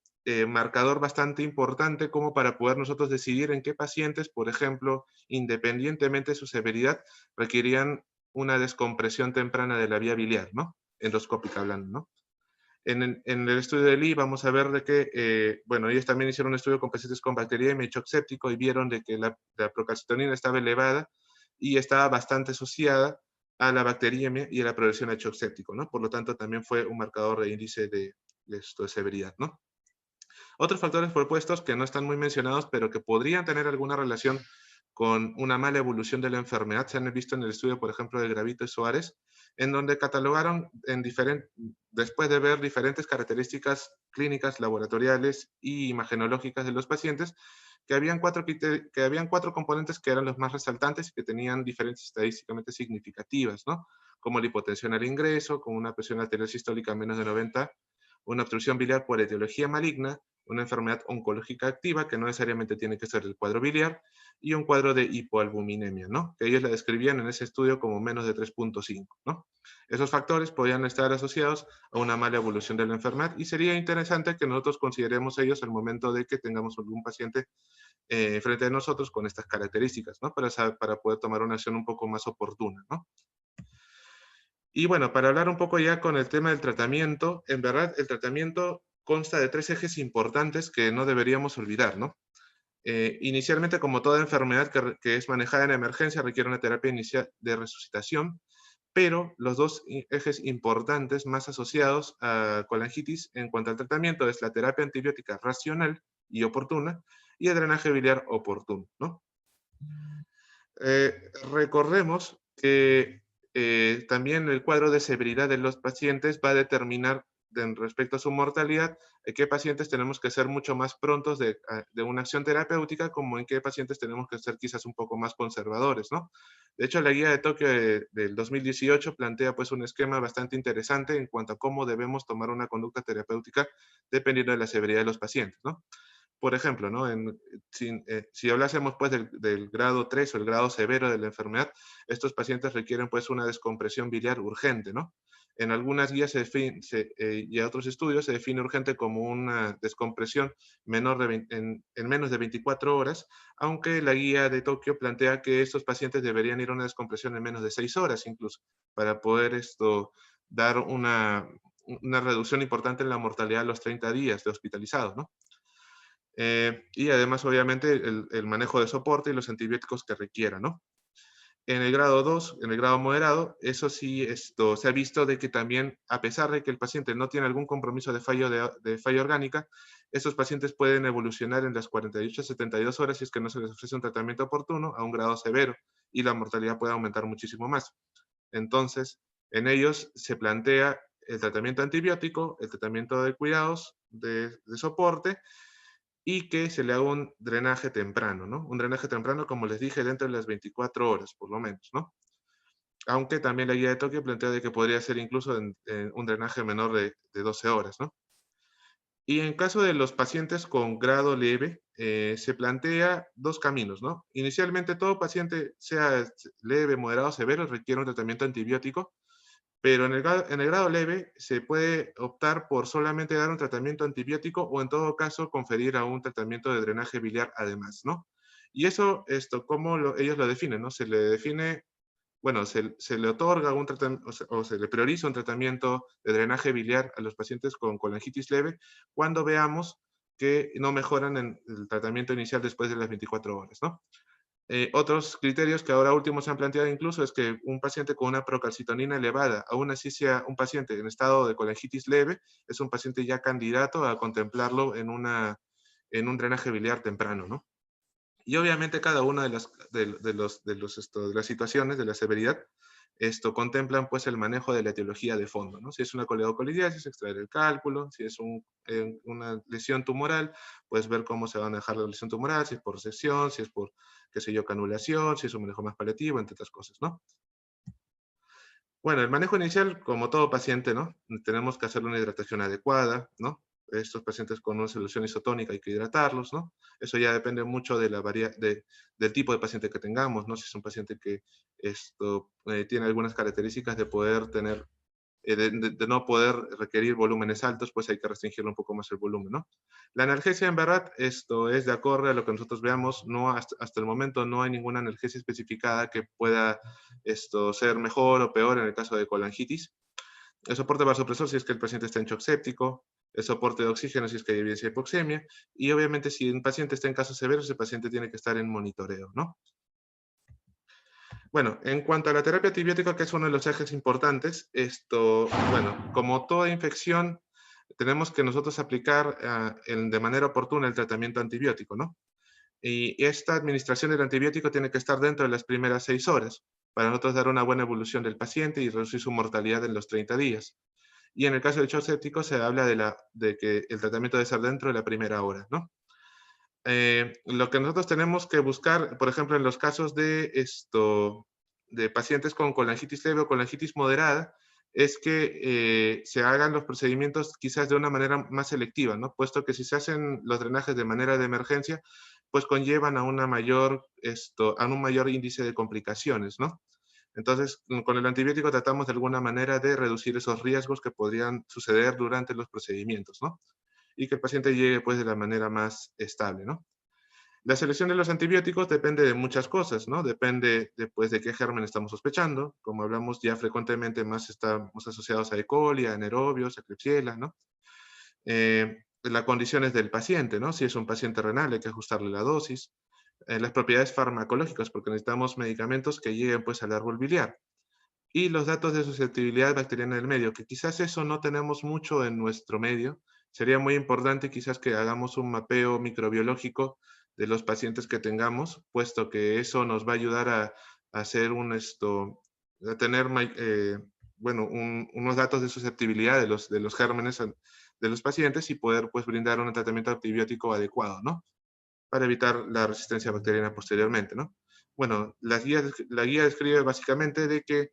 marcador bastante importante como para poder nosotros decidir en qué pacientes, por ejemplo, independientemente de su severidad, requerían una descompresión temprana de la vía biliar, ¿no? Endoscópica hablando, ¿no? En el estudio de Lee vamos a ver de que, bueno, ellos también hicieron un estudio con pacientes con bacteriemia y shock séptico y vieron de que la procalcitonina estaba elevada y estaba bastante asociada a la bacteriemia y a la progresión a shock séptico, ¿no? Por lo tanto, también fue un marcador de índice de severidad, ¿no? Otros factores propuestos que no están muy mencionados, pero que podrían tener alguna relación con una mala evolución de la enfermedad. Se han visto en el estudio, por ejemplo, de Gravito y Suárez, en donde catalogaron después de ver diferentes características clínicas, laboratoriales y imagenológicas de los pacientes, que habían cuatro componentes que eran los más resaltantes y que tenían diferencias estadísticamente significativas, ¿no? Como la hipotensión al ingreso, con una presión arterial sistólica menos de 90, una obstrucción biliar por etiología maligna, una enfermedad oncológica activa, que no necesariamente tiene que ser el cuadro biliar, y un cuadro de hipoalbuminemia, ¿no? Que ellos la describían en ese estudio como menos de 3.5, ¿no? Esos factores podrían estar asociados a una mala evolución de la enfermedad y sería interesante que nosotros consideremos ellos al momento de que tengamos algún paciente frente a nosotros con estas características, ¿no? Para poder tomar una acción un poco más oportuna, ¿no? Y bueno, para hablar un poco ya con el tema del tratamiento, en verdad el tratamiento consta de tres ejes importantes que no deberíamos olvidar, ¿no? Inicialmente, como toda enfermedad que es manejada en emergencia, requiere una terapia inicial de resucitación, pero los dos ejes importantes más asociados a colangitis en cuanto al tratamiento es la terapia antibiótica racional y oportuna y el drenaje biliar oportuno, ¿no? Recordemos que también el cuadro de severidad de los pacientes va a determinar respecto a su mortalidad, en qué pacientes tenemos que ser mucho más prontos de una acción terapéutica, como en qué pacientes tenemos que ser quizás un poco más conservadores, ¿no? De hecho, la guía de Tokio del 2018 plantea pues un esquema bastante interesante en cuanto a cómo debemos tomar una conducta terapéutica dependiendo de la severidad de los pacientes, ¿no? Por ejemplo, ¿no? Si hablásemos pues del grado 3 o el grado severo de la enfermedad, estos pacientes requieren pues una descompresión biliar urgente, ¿no? En algunas guías y otros estudios se define urgente como una descompresión en menos de 24 horas, aunque la guía de Tokio plantea que estos pacientes deberían ir a una descompresión en menos de 6 horas incluso, para poder dar una reducción importante en la mortalidad a los 30 días de hospitalizados, ¿no? Y además, obviamente, el manejo de soporte y los antibióticos que requiera, ¿no? En el grado 2, en el grado moderado, eso sí, se ha visto de que también, a pesar de que el paciente no tiene algún compromiso de falla orgánica, estos pacientes pueden evolucionar en las 48 a 72 horas si es que no se les ofrece un tratamiento oportuno a un grado severo y la mortalidad puede aumentar muchísimo más. Entonces, en ellos se plantea el tratamiento antibiótico, el tratamiento de cuidados, de soporte, y que se le haga un drenaje temprano, ¿no? Un drenaje temprano, como les dije, dentro de las 24 horas, por lo menos, ¿no? Aunque también la guía de Tokio plantea de que podría ser incluso en un drenaje menor de 12 horas, ¿no? Y en caso de los pacientes con grado leve, se plantea dos caminos, ¿no? Inicialmente, todo paciente, sea leve, moderado o severo, requiere un tratamiento antibiótico, pero en el grado leve se puede optar por solamente dar un tratamiento antibiótico o en todo caso conferir a un tratamiento de drenaje biliar además, ¿no? Y eso, ¿cómo ellos lo definen, no? Se le define, bueno, se le otorga un tratamiento o se le prioriza un tratamiento de drenaje biliar a los pacientes con colangitis leve cuando veamos que no mejoran en el tratamiento inicial después de las 24 horas, ¿no? Otros criterios que ahora últimos se han planteado incluso es que un paciente con una procalcitonina elevada, aún así sea un paciente en estado de colangitis leve, es un paciente ya candidato a contemplarlo en un drenaje biliar temprano, ¿no? Y obviamente cada una de las situaciones de la severidad, contemplan pues el manejo de la etiología de fondo, ¿no? Si es una coledocolitiasis, extraer el cálculo; si es una lesión tumoral, pues ver cómo se va a manejar la lesión tumoral, si es por resección, si es por, qué sé yo, canulación, si es un manejo más paliativo, entre otras cosas, ¿no? Bueno, el manejo inicial, como todo paciente, ¿no? Tenemos que hacer una hidratación adecuada, ¿no? Estos pacientes con una solución isotónica hay que hidratarlos, ¿no? Eso ya depende mucho del tipo de paciente que tengamos, ¿no? Si es un paciente que tiene algunas características de poder tener, de no poder requerir volúmenes altos, pues hay que restringirle un poco más el volumen, ¿no? La analgesia, en verdad, esto es de acuerdo a lo que nosotros veamos, no hasta el momento no hay ninguna analgesia especificada que pueda ser mejor o peor en el caso de colangitis. El soporte vasopresor si es que el paciente está en shock séptico, el soporte de oxígeno si es que hay evidencia de hipoxemia, y obviamente si un paciente está en casos severos, ese paciente tiene que estar en monitoreo, ¿no? Bueno, en cuanto a la terapia antibiótica, que es uno de los ejes importantes, bueno, como toda infección, tenemos que nosotros aplicar de manera oportuna el tratamiento antibiótico, ¿no? Y esta administración del antibiótico tiene que estar dentro de las primeras 6 horas para nosotros dar una buena evolución del paciente y reducir su mortalidad en los 30 días. Y en el caso del shock séptico se habla de que el tratamiento debe ser dentro de la primera hora, ¿no? Lo que nosotros tenemos que buscar, por ejemplo, en los casos de pacientes con colangitis leve o colangitis moderada, es que se hagan los procedimientos quizás de una manera más selectiva, ¿no? Puesto que si se hacen los drenajes de manera de emergencia, pues conllevan a a un mayor índice de complicaciones, ¿no? Entonces, con el antibiótico tratamos de alguna manera de reducir esos riesgos que podrían suceder durante los procedimientos, ¿no? Y que el paciente llegue pues de la manera más estable, ¿no? La selección de los antibióticos depende de muchas cosas, ¿no? Depende después de qué germen estamos sospechando. Como hablamos, ya frecuentemente más estamos asociados a E. coli, a anaerobios, a Klebsiella, ¿no? Las condiciones del paciente, ¿no? Si es un paciente renal, hay que ajustarle la dosis. Las propiedades farmacológicas, porque necesitamos medicamentos que lleguen pues al árbol biliar. Y los datos de susceptibilidad bacteriana del medio, que quizás eso no tenemos mucho en nuestro medio. Sería muy importante quizás que hagamos un mapeo microbiológico de los pacientes que tengamos, puesto que eso nos va a ayudar a hacer a tener, bueno, unos datos de susceptibilidad de los gérmenes de los pacientes y poder pues brindar un tratamiento antibiótico adecuado, ¿no? Para evitar la resistencia bacteriana posteriormente, ¿no? Bueno, la guía describe básicamente de que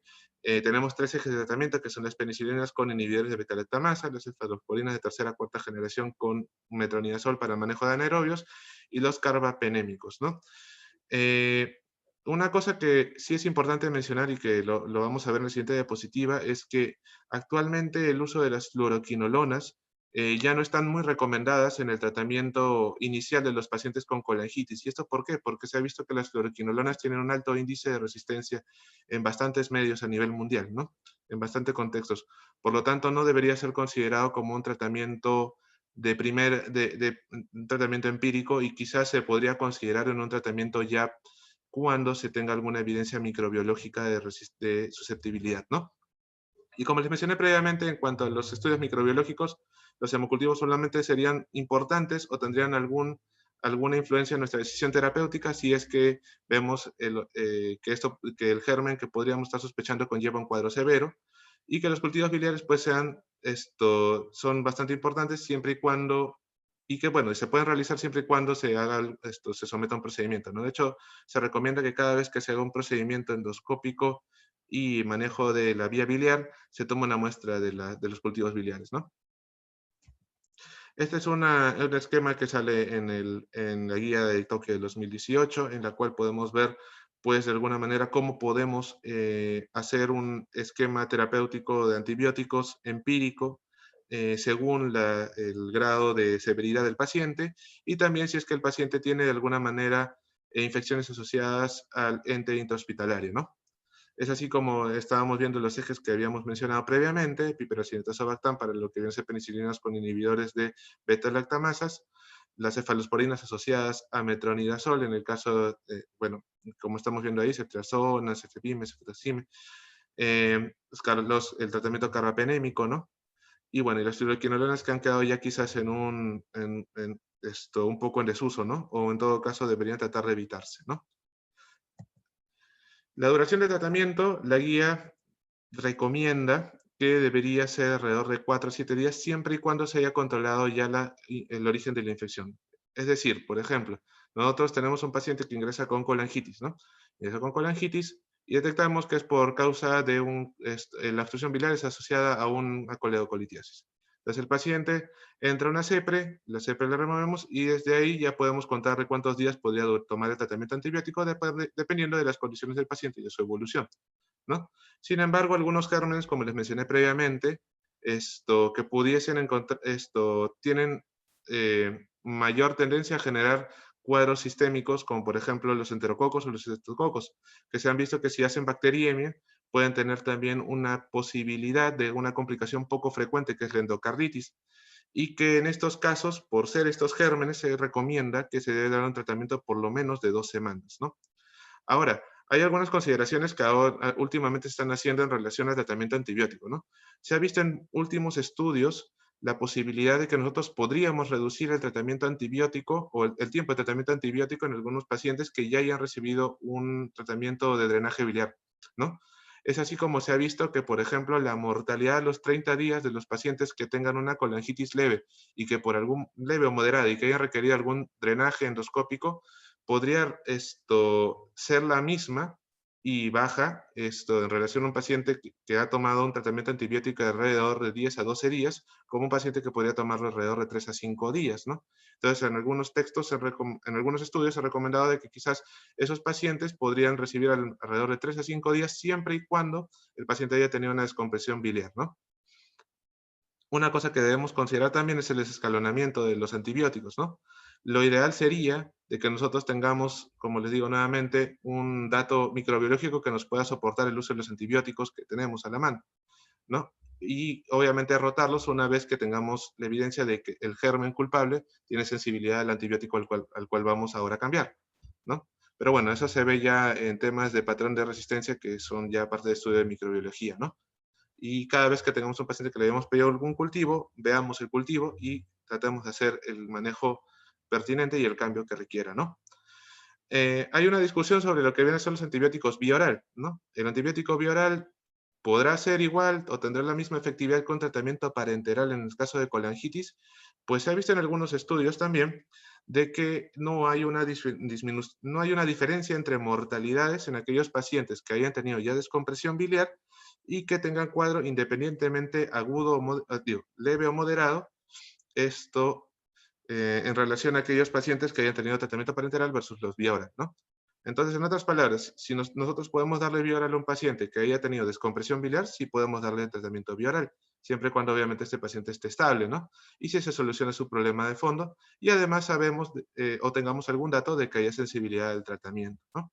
tenemos 3 ejes de tratamiento, que son las penicilinas con inhibidores de beta-lactamasa, las cefalosporinas de tercera o cuarta generación con metronidazol para manejo de anaerobios y los carbapenémicos, ¿no? Eh, una cosa que sí es importante mencionar y que lo vamos a ver en la siguiente diapositiva es que actualmente el uso de las fluoroquinolonas ya no están muy recomendadas en el tratamiento inicial de los pacientes con colangitis. ¿Y esto por qué? Porque se ha visto que las fluoroquinolonas tienen un alto índice de resistencia en bastantes medios a nivel mundial, ¿no? En bastantes contextos. Por lo tanto, no debería ser considerado como un tratamiento un tratamiento empírico y quizás se podría considerar en un tratamiento ya cuando se tenga alguna evidencia microbiológica de susceptibilidad, ¿no? Y como les mencioné previamente, en cuanto a los estudios microbiológicos, los hemocultivos solamente serían importantes o tendrían alguna influencia en nuestra decisión terapéutica si es que vemos que el germen que podríamos estar sospechando conlleva un cuadro severo y que los cultivos biliares pues son bastante importantes siempre y cuando y que bueno, se pueden realizar siempre y cuando se someta a un procedimiento, ¿no? De hecho, se recomienda que cada vez que se haga un procedimiento endoscópico y manejo de la vía biliar, se toma una muestra de los cultivos biliares, ¿no? Este es un esquema que sale en la guía de Tokio del 2018, en la cual podemos ver, pues, de alguna manera, cómo podemos hacer un esquema terapéutico de antibióticos empírico, según el grado de severidad del paciente, y también si es que el paciente tiene, de alguna manera, infecciones asociadas al ente intrahospitalario, ¿no? Es así como estábamos viendo los ejes que habíamos mencionado previamente, piperocineta sobactam para lo que vienen a ser penicilinas con inhibidores de beta-lactamasas, las cefalosporinas asociadas a metronidazol, en el caso, bueno, como estamos viendo ahí, ceftriaxona, cefepime, ceftriaxime, el tratamiento carbapenémico, ¿no? Y bueno, y las fluoroquinolonas que han quedado ya quizás un poco en desuso, ¿no? O en todo caso deberían tratar de evitarse, ¿no? La duración de tratamiento, la guía recomienda que debería ser alrededor de 4 a 7 días, siempre y cuando se haya controlado ya el origen de la infección. Es decir, por ejemplo, nosotros tenemos un paciente que ingresa con colangitis, ¿no? Ingresa con colangitis y detectamos que es por causa de la obstrucción biliar es asociada a una coledocolitiasis. Entonces el paciente entra a una CEPRE, la CEPRE la removemos y desde ahí ya podemos contar de cuántos días podría tomar el tratamiento antibiótico dependiendo de las condiciones del paciente y de su evolución, ¿no? Sin embargo, algunos gérmenes, como les mencioné previamente, que pudiesen encontrar, tienen mayor tendencia a generar cuadros sistémicos, como por ejemplo los enterococos o los estreptococos, que se han visto que si hacen bacteriemia, pueden tener también una posibilidad de una complicación poco frecuente, que es la endocarditis, y que en estos casos, por ser estos gérmenes, se recomienda que se debe dar un tratamiento por lo menos de 2 semanas, ¿no? Ahora, hay algunas consideraciones que últimamente están haciendo en relación al tratamiento antibiótico, ¿no? Se ha visto en últimos estudios la posibilidad de que nosotros podríamos reducir el tratamiento antibiótico o el tiempo de tratamiento antibiótico en algunos pacientes que ya hayan recibido un tratamiento de drenaje biliar, ¿no? Es así como se ha visto que, por ejemplo, la mortalidad a los 30 días de los pacientes que tengan una colangitis leve y que por algún leve o moderada y que hayan requerido algún drenaje endoscópico, podría ser la misma y baja en relación a un paciente que ha tomado un tratamiento antibiótico de alrededor de 10 a 12 días, como un paciente que podría tomarlo alrededor de 3 a 5 días, ¿no? Entonces, en algunos textos, en algunos estudios se ha recomendado de que quizás esos pacientes podrían recibir alrededor de 3 a 5 días siempre y cuando el paciente haya tenido una descompresión biliar, ¿no? Una cosa que debemos considerar también es el escalonamiento de los antibióticos, ¿no? Lo ideal sería de que nosotros tengamos, como les digo nuevamente, un dato microbiológico que nos pueda soportar el uso de los antibióticos que tenemos a la mano, ¿no? Y obviamente rotarlos una vez que tengamos la evidencia de que el germen culpable tiene sensibilidad al antibiótico al cual vamos ahora a cambiar, ¿no? Pero bueno, eso se ve ya en temas de patrón de resistencia que son ya parte de estudio de microbiología, ¿no? Y cada vez que tengamos un paciente que le hayamos pedido algún cultivo, veamos el cultivo y tratemos de hacer el manejo pertinente y el cambio que requiera, ¿no? Hay una discusión sobre lo que vienen a ser los antibióticos vía oral, ¿no? El antibiótico vía oral podrá ser igual o tendrá la misma efectividad con tratamiento parenteral en el caso de colangitis, pues se ha visto en algunos estudios también de que no hay una diferencia entre mortalidades en aquellos pacientes que hayan tenido ya descompresión biliar y que tengan cuadro independientemente agudo o leve o moderado, esto en relación a aquellos pacientes que hayan tenido tratamiento parenteral versus los vía oral, ¿no? Entonces, en otras palabras, si nosotros podemos darle vía oral a un paciente que haya tenido descompresión biliar, sí podemos darle tratamiento vía oral, siempre y cuando obviamente este paciente esté estable, ¿no? Y si se soluciona su problema de fondo, y además sabemos o tengamos algún dato de que haya sensibilidad al tratamiento, ¿no?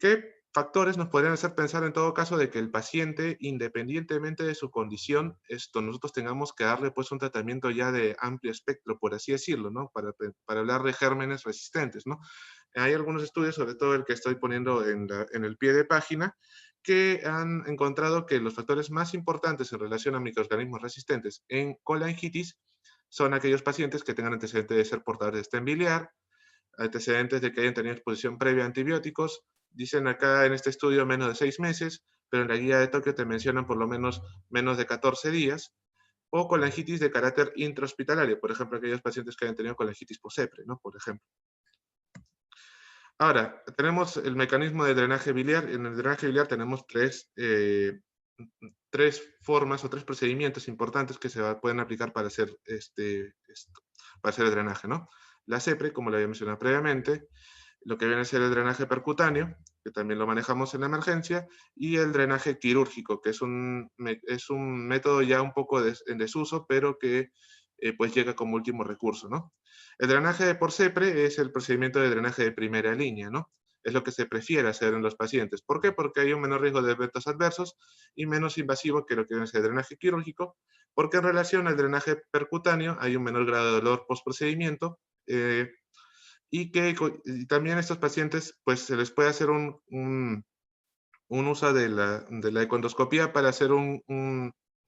¿Qué factores nos podrían hacer pensar en todo caso de que el paciente, independientemente de su condición, nosotros tengamos que darle pues un tratamiento ya de amplio espectro, por así decirlo, ¿no? Para hablar de gérmenes resistentes, ¿no? Hay algunos estudios, sobre todo el que estoy poniendo en el pie de página, que han encontrado que los factores más importantes en relación a microorganismos resistentes en colangitis son aquellos pacientes que tengan antecedentes de ser portadores de stem biliar, antecedentes de que hayan tenido exposición previa a antibióticos. Dicen acá en este estudio menos de 6 meses, pero en la guía de Tokio te mencionan por lo menos de 14 días, o colangitis de carácter intrahospitalario, por ejemplo, aquellos pacientes que hayan tenido colangitis posepre, ¿no? Por ejemplo. Ahora, tenemos el mecanismo de drenaje biliar. En el drenaje biliar tenemos tres formas o tres procedimientos importantes que pueden aplicar para hacer, para hacer el drenaje, ¿no? La CEPRE, como lo había mencionado previamente, lo que viene a ser el drenaje percutáneo, que también lo manejamos en la emergencia, y el drenaje quirúrgico, que es un método ya un poco en desuso, pero que pues llega como último recurso, ¿no? El drenaje por CEPRE es el procedimiento de drenaje de primera línea, ¿no? Es lo que se prefiere hacer en los pacientes. ¿Por qué? Porque hay un menor riesgo de eventos adversos y menos invasivo que lo que viene a ser el drenaje quirúrgico, porque en relación al drenaje percutáneo hay un menor grado de dolor post-procedimiento, y también a estos pacientes pues se les puede hacer un uso de la econdoscopía para hacer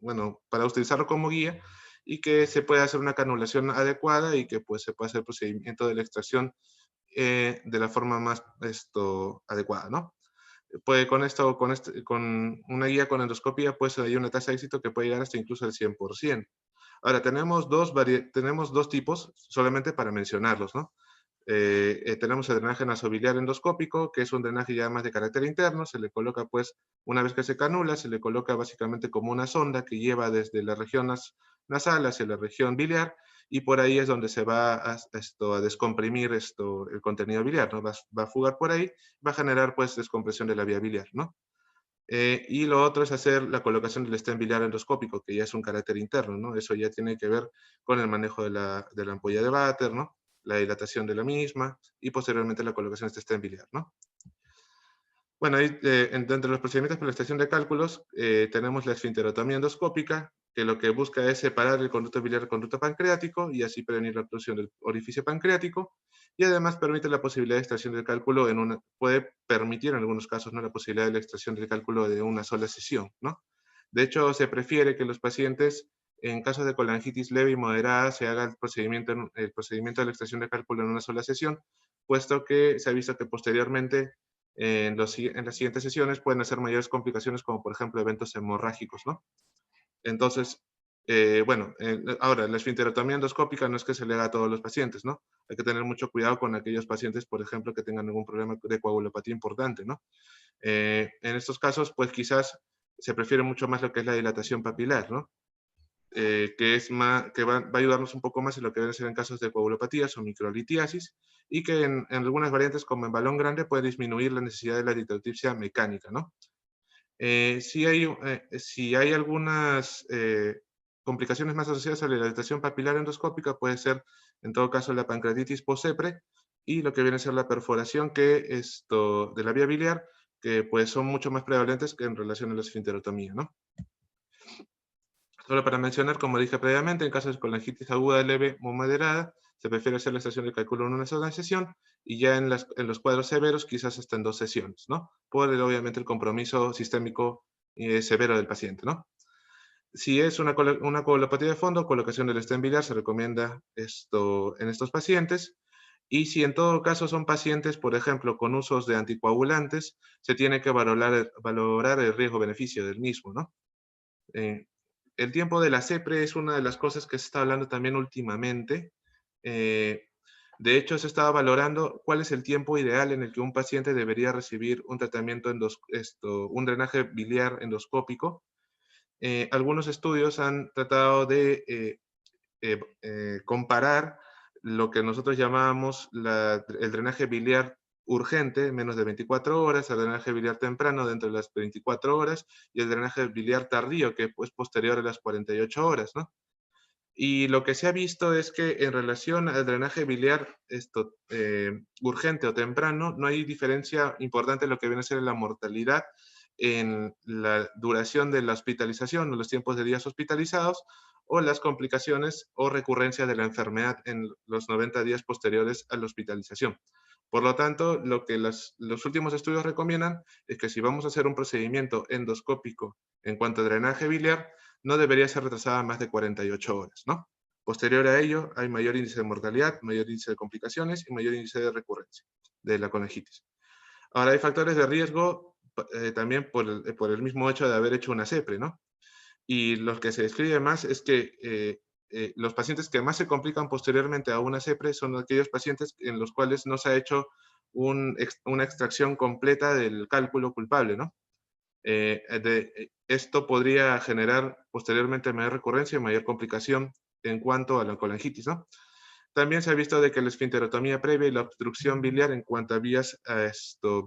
bueno, para utilizarlo como guía y que se pueda hacer una canulación adecuada y que pues se pueda hacer el procedimiento de la extracción de la forma más adecuada, ¿no? Pues con una guía con endoscopía, pues hay una tasa de éxito que puede llegar hasta incluso el 100%. Ahora, tenemos dos tipos, solamente para mencionarlos, ¿no? Tenemos el drenaje nasobiliar endoscópico, que es un drenaje ya más de carácter interno. Se le coloca, pues, una vez que se canula, se le coloca básicamente como una sonda que lleva desde la región nasal hacia la región biliar, y por ahí es donde se va a descomprimir el contenido biliar, ¿no? Va a fugar por ahí, va a generar, pues, descompresión de la vía biliar, ¿no? Y lo otro es hacer la colocación del stent biliar endoscópico, que ya es un carácter interno, ¿no? Eso ya tiene que ver con el manejo de la ampolla de Vater, ¿no? La dilatación de la misma y posteriormente la colocación de este stent biliar, ¿no? Bueno, ahí, dentro de los procedimientos para la extracción de cálculos, tenemos la esfinterotomía endoscópica, que lo que busca es separar el conducto biliar del conducto pancreático y así prevenir la obstrucción del orificio pancreático, y además permite la posibilidad de extracción del cálculo puede permitir en algunos casos, ¿no?, la posibilidad de la extracción del cálculo de una sola sesión, ¿no? De hecho, se prefiere que los pacientes en casos de colangitis leve y moderada se haga el procedimiento de la extracción de cálculo en una sola sesión, puesto que se ha visto que posteriormente en las siguientes sesiones pueden hacer mayores complicaciones como por ejemplo eventos hemorrágicos, ¿no? Entonces, bueno, ahora la esfinterotomía endoscópica no es que se le haga a todos los pacientes, ¿no? Hay que tener mucho cuidado con aquellos pacientes, por ejemplo, que tengan algún problema de coagulopatía importante, ¿no? En estos casos, pues quizás se prefiere mucho más lo que es la dilatación papilar, ¿no? Que es más, que va a ayudarnos un poco más en lo que deben ser en casos de coagulopatías o microlitiasis, y que en algunas variantes como en balón grande puede disminuir la necesidad de la eritrotripsia mecánica, ¿no? Si hay algunas complicaciones más asociadas a la dilatación papilar endoscópica, puede ser en todo caso la pancreatitis post-cepre y lo que viene a ser la perforación de la vía biliar, que pues son mucho más prevalentes que en relación a la esfinterotomía, ¿no? Solo para mencionar, como dije previamente, en casos de colangitis aguda leve o moderada, se prefiere hacer la extracción de cálculo en una sola sesión, y ya en los cuadros severos quizás hasta en 2 sesiones, ¿no? Por obviamente el compromiso sistémico severo del paciente, ¿no? Si es una coagulopatía de fondo, colocación del stent biliar se recomienda en estos pacientes. Y si en todo caso son pacientes, por ejemplo, con usos de anticoagulantes, se tiene que valorar el riesgo-beneficio del mismo, ¿no? Eh, el tiempo de la CEPRE es una de las cosas que se está hablando también últimamente. Eh, de hecho, se estaba valorando cuál es el tiempo ideal en el que un paciente debería recibir un tratamiento, un drenaje biliar endoscópico. Algunos estudios han tratado de comparar lo que nosotros llamábamos el drenaje biliar urgente, menos de 24 horas, el drenaje biliar temprano dentro de las 24 horas, y el drenaje biliar tardío, que es pues, posterior a las 48 horas, ¿no? Y lo que se ha visto es que en relación al drenaje biliar urgente o temprano, no hay diferencia importante en lo que viene a ser la mortalidad, en la duración de la hospitalización o los tiempos de días hospitalizados, o las complicaciones o recurrencia de la enfermedad en los 90 días posteriores a la hospitalización. Por lo tanto, lo que los últimos estudios recomiendan es que si vamos a hacer un procedimiento endoscópico en cuanto a drenaje biliar, no debería ser retrasada más de 48 horas, ¿no? Posterior a ello, hay mayor índice de mortalidad, mayor índice de complicaciones y mayor índice de recurrencia de la colangitis. Ahora, hay factores de riesgo también por el mismo hecho de haber hecho una CEPRE, ¿no? Y lo que se describe más es que los pacientes que más se complican posteriormente a una CEPRE son aquellos pacientes en los cuales no se ha hecho una extracción completa del cálculo culpable, ¿no? Esto podría generar posteriormente mayor recurrencia y mayor complicación en cuanto a la colangitis, ¿no? También se ha visto de que la esfinterotomía previa y la obstrucción biliar en cuanto a vías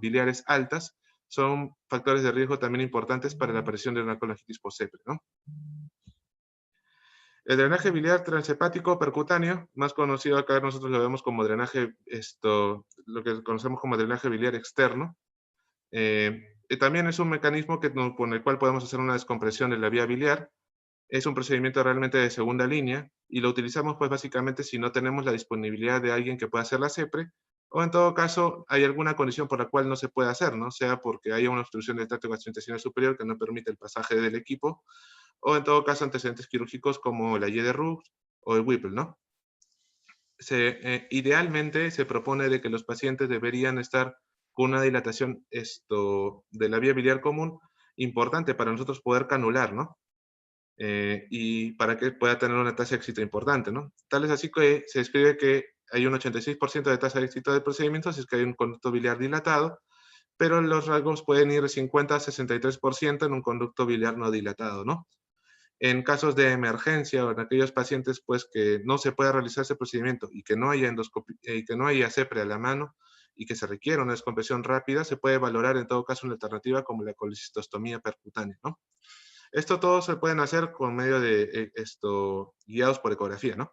biliares altas son factores de riesgo también importantes para la aparición de una colangitis post-CEPRE, ¿no? El drenaje biliar transhepático percutáneo, más conocido acá nosotros lo vemos como drenaje, lo que conocemos como drenaje biliar externo, también es un mecanismo con el cual podemos hacer una descompresión de la vía biliar. Es un procedimiento realmente de segunda línea y lo utilizamos pues básicamente si no tenemos la disponibilidad de alguien que pueda hacer la CEPRE, o en todo caso hay alguna condición por la cual no se puede hacer, ¿no? Sea porque haya una obstrucción del tracto gastrointestinal superior que no permite el pasaje del equipo, o en todo caso antecedentes quirúrgicos como la Y de Roux o el Whipple, ¿no? Idealmente se propone de que los pacientes deberían estar con una dilatación de la vía biliar común importante para nosotros poder canular, ¿no? Y para que pueda tener una tasa de éxito importante, ¿no? Tal es así que se describe que hay un 86% de tasa de éxito del procedimiento si es que hay un conducto biliar dilatado, pero los rasgos pueden ir de 50 a 63% en un conducto biliar no dilatado, ¿no? En casos de emergencia o en aquellos pacientes pues que no se pueda realizar ese procedimiento y que no haya que no haya CEPRE a la mano y que se requiera una descompresión rápida, se puede valorar en todo caso una alternativa como la colecistostomía percutánea, ¿no? Esto todo se pueden hacer con medio de guiados por ecografía, ¿no?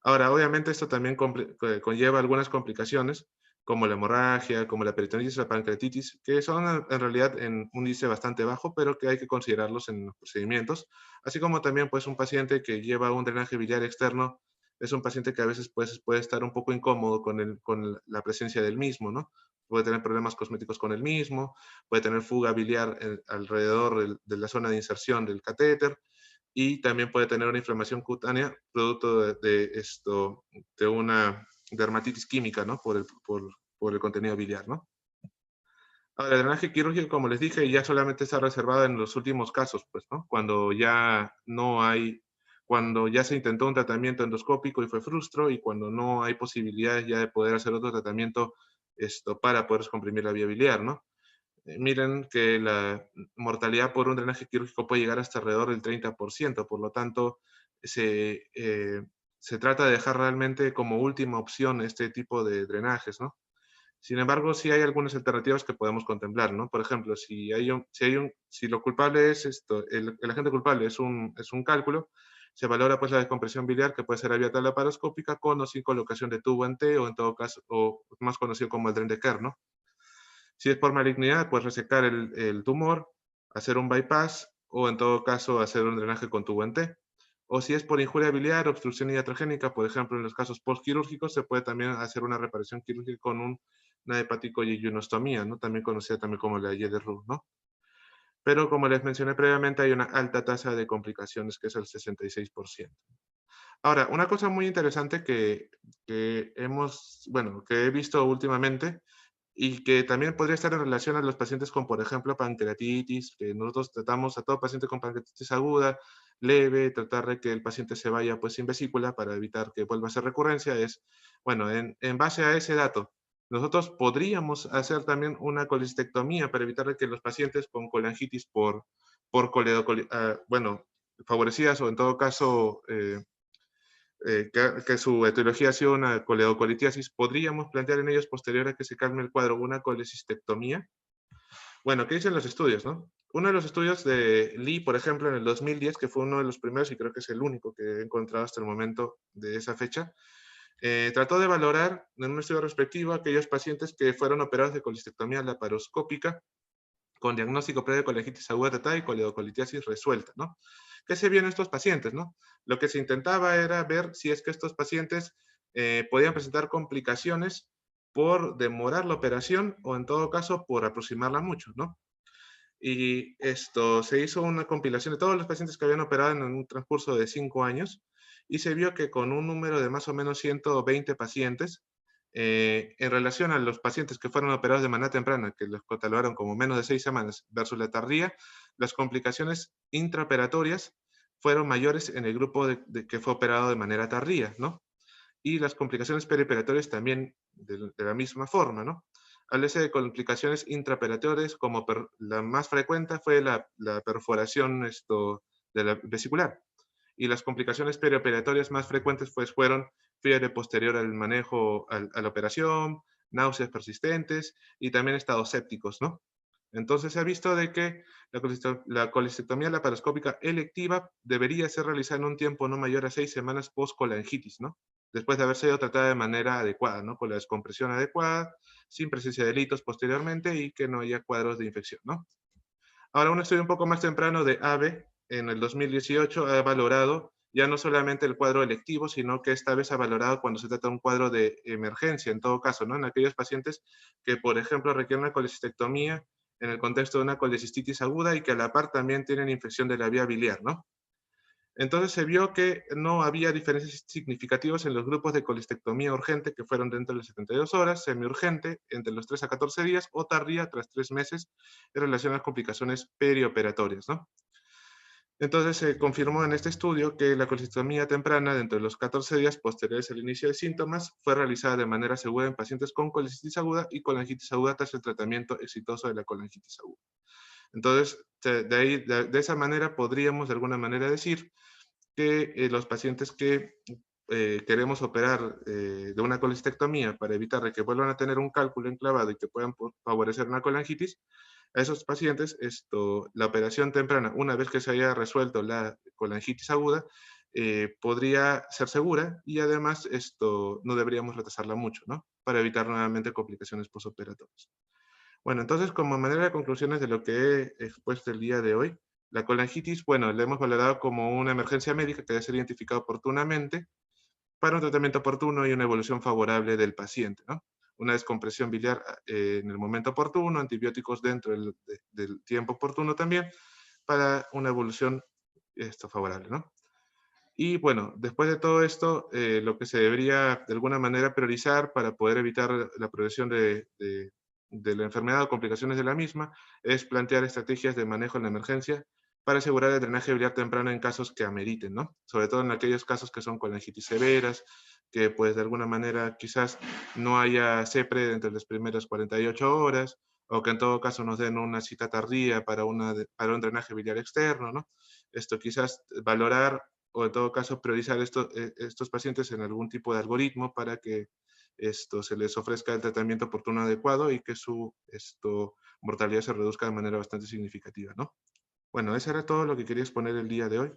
Ahora, obviamente esto también conlleva algunas complicaciones, como la hemorragia, como la peritonitis, la pancreatitis, que son en realidad en un índice bastante bajo, pero que hay que considerarlos en los procedimientos, así como también pues un paciente que lleva un drenaje biliar externo es un paciente que a veces pues, puede estar un poco incómodo con la presencia del mismo, ¿no? Puede tener problemas cosméticos con el mismo, puede tener fuga biliar alrededor de la zona de inserción del catéter, y también puede tener una inflamación cutánea producto de una dermatitis química, ¿no? Por el contenido biliar, ¿no? Ahora, el drenaje quirúrgico, como les dije, ya solamente está reservado en los últimos casos, pues, ¿no? Cuando ya no hay, cuando ya se intentó un tratamiento endoscópico y fue frustro, y cuando no hay posibilidades ya de poder hacer otro tratamiento para poder descomprimir la vía biliar, ¿no? Miren que la mortalidad por un drenaje quirúrgico puede llegar hasta alrededor del 30%, por lo tanto, se, eh, se trata de dejar realmente como última opción este tipo de drenajes, ¿no? Sin embargo, sí hay algunas alternativas que podemos contemplar, ¿no? Por ejemplo, si lo culpable es el agente culpable es un cálculo, se valora pues la descompresión biliar que puede ser a vía laparoscópica con o sin colocación de tubo en T o en todo caso, o más conocido como el dren de Kerr, ¿no? Si es por malignidad, pues resecar el tumor, hacer un bypass o en todo caso hacer un drenaje con tubo en T. O si es por injuria biliar, obstrucción iatrogénica, por ejemplo, en los casos postquirúrgicos, se puede también hacer una reparación quirúrgica con una hepaticoyeyunostomía, ¿no? También conocida también como la Y de Roux, ¿no? Pero como les mencioné previamente, hay una alta tasa de complicaciones, que es el 66%. Ahora, una cosa muy interesante que he visto últimamente y que también podría estar en relación a los pacientes con, por ejemplo, pancreatitis, que nosotros tratamos a todo paciente con pancreatitis aguda, leve, tratar de que el paciente se vaya pues sin vesícula para evitar que vuelva a ser recurrencia, bueno, en base a ese dato, nosotros podríamos hacer también una colecistectomía para evitar que los pacientes con colangitis bueno, favorecidas o en todo caso que su etiología ha sido una coledocolitiasis, ¿podríamos plantear en ellos posterior a que se calme el cuadro una colecistectomía? Bueno, ¿qué dicen los estudios, no? Uno de los estudios de Lee, por ejemplo, en el 2010, que fue uno de los primeros y creo que es el único que he encontrado hasta el momento de esa fecha, trató de valorar en un estudio respectivo aquellos pacientes que fueron operados de colecistectomía laparoscópica con diagnóstico previo de colegitis aguda tratada y coledocolitiasis resuelta, ¿no? ¿Qué se vio en estos pacientes, no? Lo que se intentaba era ver si es que estos pacientes podían presentar complicaciones por demorar la operación o en todo caso por aproximarla mucho, ¿no? Y esto se hizo una compilación de todos los pacientes que habían operado en un transcurso de 5 años y se vio que con un número de más o menos 120 pacientes, en relación a los pacientes que fueron operados de manera temprana, que los catalogaron como menos de 6 semanas, versus la tardía, las complicaciones intraoperatorias fueron mayores en el grupo que fue operado de manera tardía, ¿no? Y las complicaciones perioperatorias también de la misma forma, ¿no? Háblese de complicaciones intraoperatorias, como la más frecuente fue la perforación de la vesicular. Y las complicaciones perioperatorias más frecuentes pues, fueron fiebre posterior al manejo, a la operación, náuseas persistentes y también estados sépticos, ¿no? Entonces se ha visto de que la colecistectomía laparoscópica electiva debería ser realizada en un tiempo no mayor a 6 semanas post-colangitis, ¿no? Después de haber sido tratada de manera adecuada, ¿no? Con la descompresión adecuada, sin presencia de delitos posteriormente y que no haya cuadros de infección, ¿no? Ahora, un estudio un poco más temprano de AVE en el 2018 ha valorado ya no solamente el cuadro electivo, sino que esta vez ha valorado cuando se trata de un cuadro de emergencia, en todo caso, ¿no? En aquellos pacientes que, por ejemplo, requieren una colecistectomía en el contexto de una colecistitis aguda y que a la par también tienen infección de la vía biliar, ¿no? Entonces se vio que no había diferencias significativas en los grupos de colistectomía urgente que fueron dentro de las 72 horas, semiurgente entre los 3 a 14 días o tardía tras 3 meses en relación a las complicaciones perioperatorias, ¿no? Entonces se confirmó en este estudio que la colestomía temprana dentro de los 14 días posteriores al inicio de síntomas fue realizada de manera segura en pacientes con colecitis aguda y colangitis aguda tras el tratamiento exitoso de la colangitis aguda. Entonces, de esa manera podríamos de alguna manera decir que los pacientes que queremos operar de una colestectomía para evitar que vuelvan a tener un cálculo enclavado y que puedan favorecer una colangitis, a esos pacientes la operación temprana, una vez que se haya resuelto la colangitis aguda, podría ser segura y además no deberíamos retrasarla mucho, ¿no? Para evitar nuevamente complicaciones postoperatorias. Bueno, entonces, como manera de conclusiones de lo que he expuesto el día de hoy, la colangitis, bueno, la hemos valorado como una emergencia médica que debe ser identificada oportunamente para un tratamiento oportuno y una evolución favorable del paciente, ¿no? Una descompresión biliar en el momento oportuno, antibióticos dentro del tiempo oportuno también, para una evolución favorable, ¿no? Y bueno, después de todo esto, lo que se debería de alguna manera priorizar para poder evitar la progresión de la enfermedad o complicaciones de la misma es plantear estrategias de manejo en la emergencia para asegurar el drenaje biliar temprano en casos que ameriten, ¿no? Sobre todo en aquellos casos que son colangitis severas, que pues de alguna manera quizás no haya CEPRE entre las primeras 48 horas, o que en todo caso nos den una cita tardía para, para un drenaje biliar externo, ¿no? Esto quizás valorar o en todo caso priorizar estos pacientes en algún tipo de algoritmo para que esto se les ofrezca el tratamiento oportuno adecuado y que su mortalidad se reduzca de manera bastante significativa, ¿no? Bueno, eso era todo lo que quería exponer el día de hoy.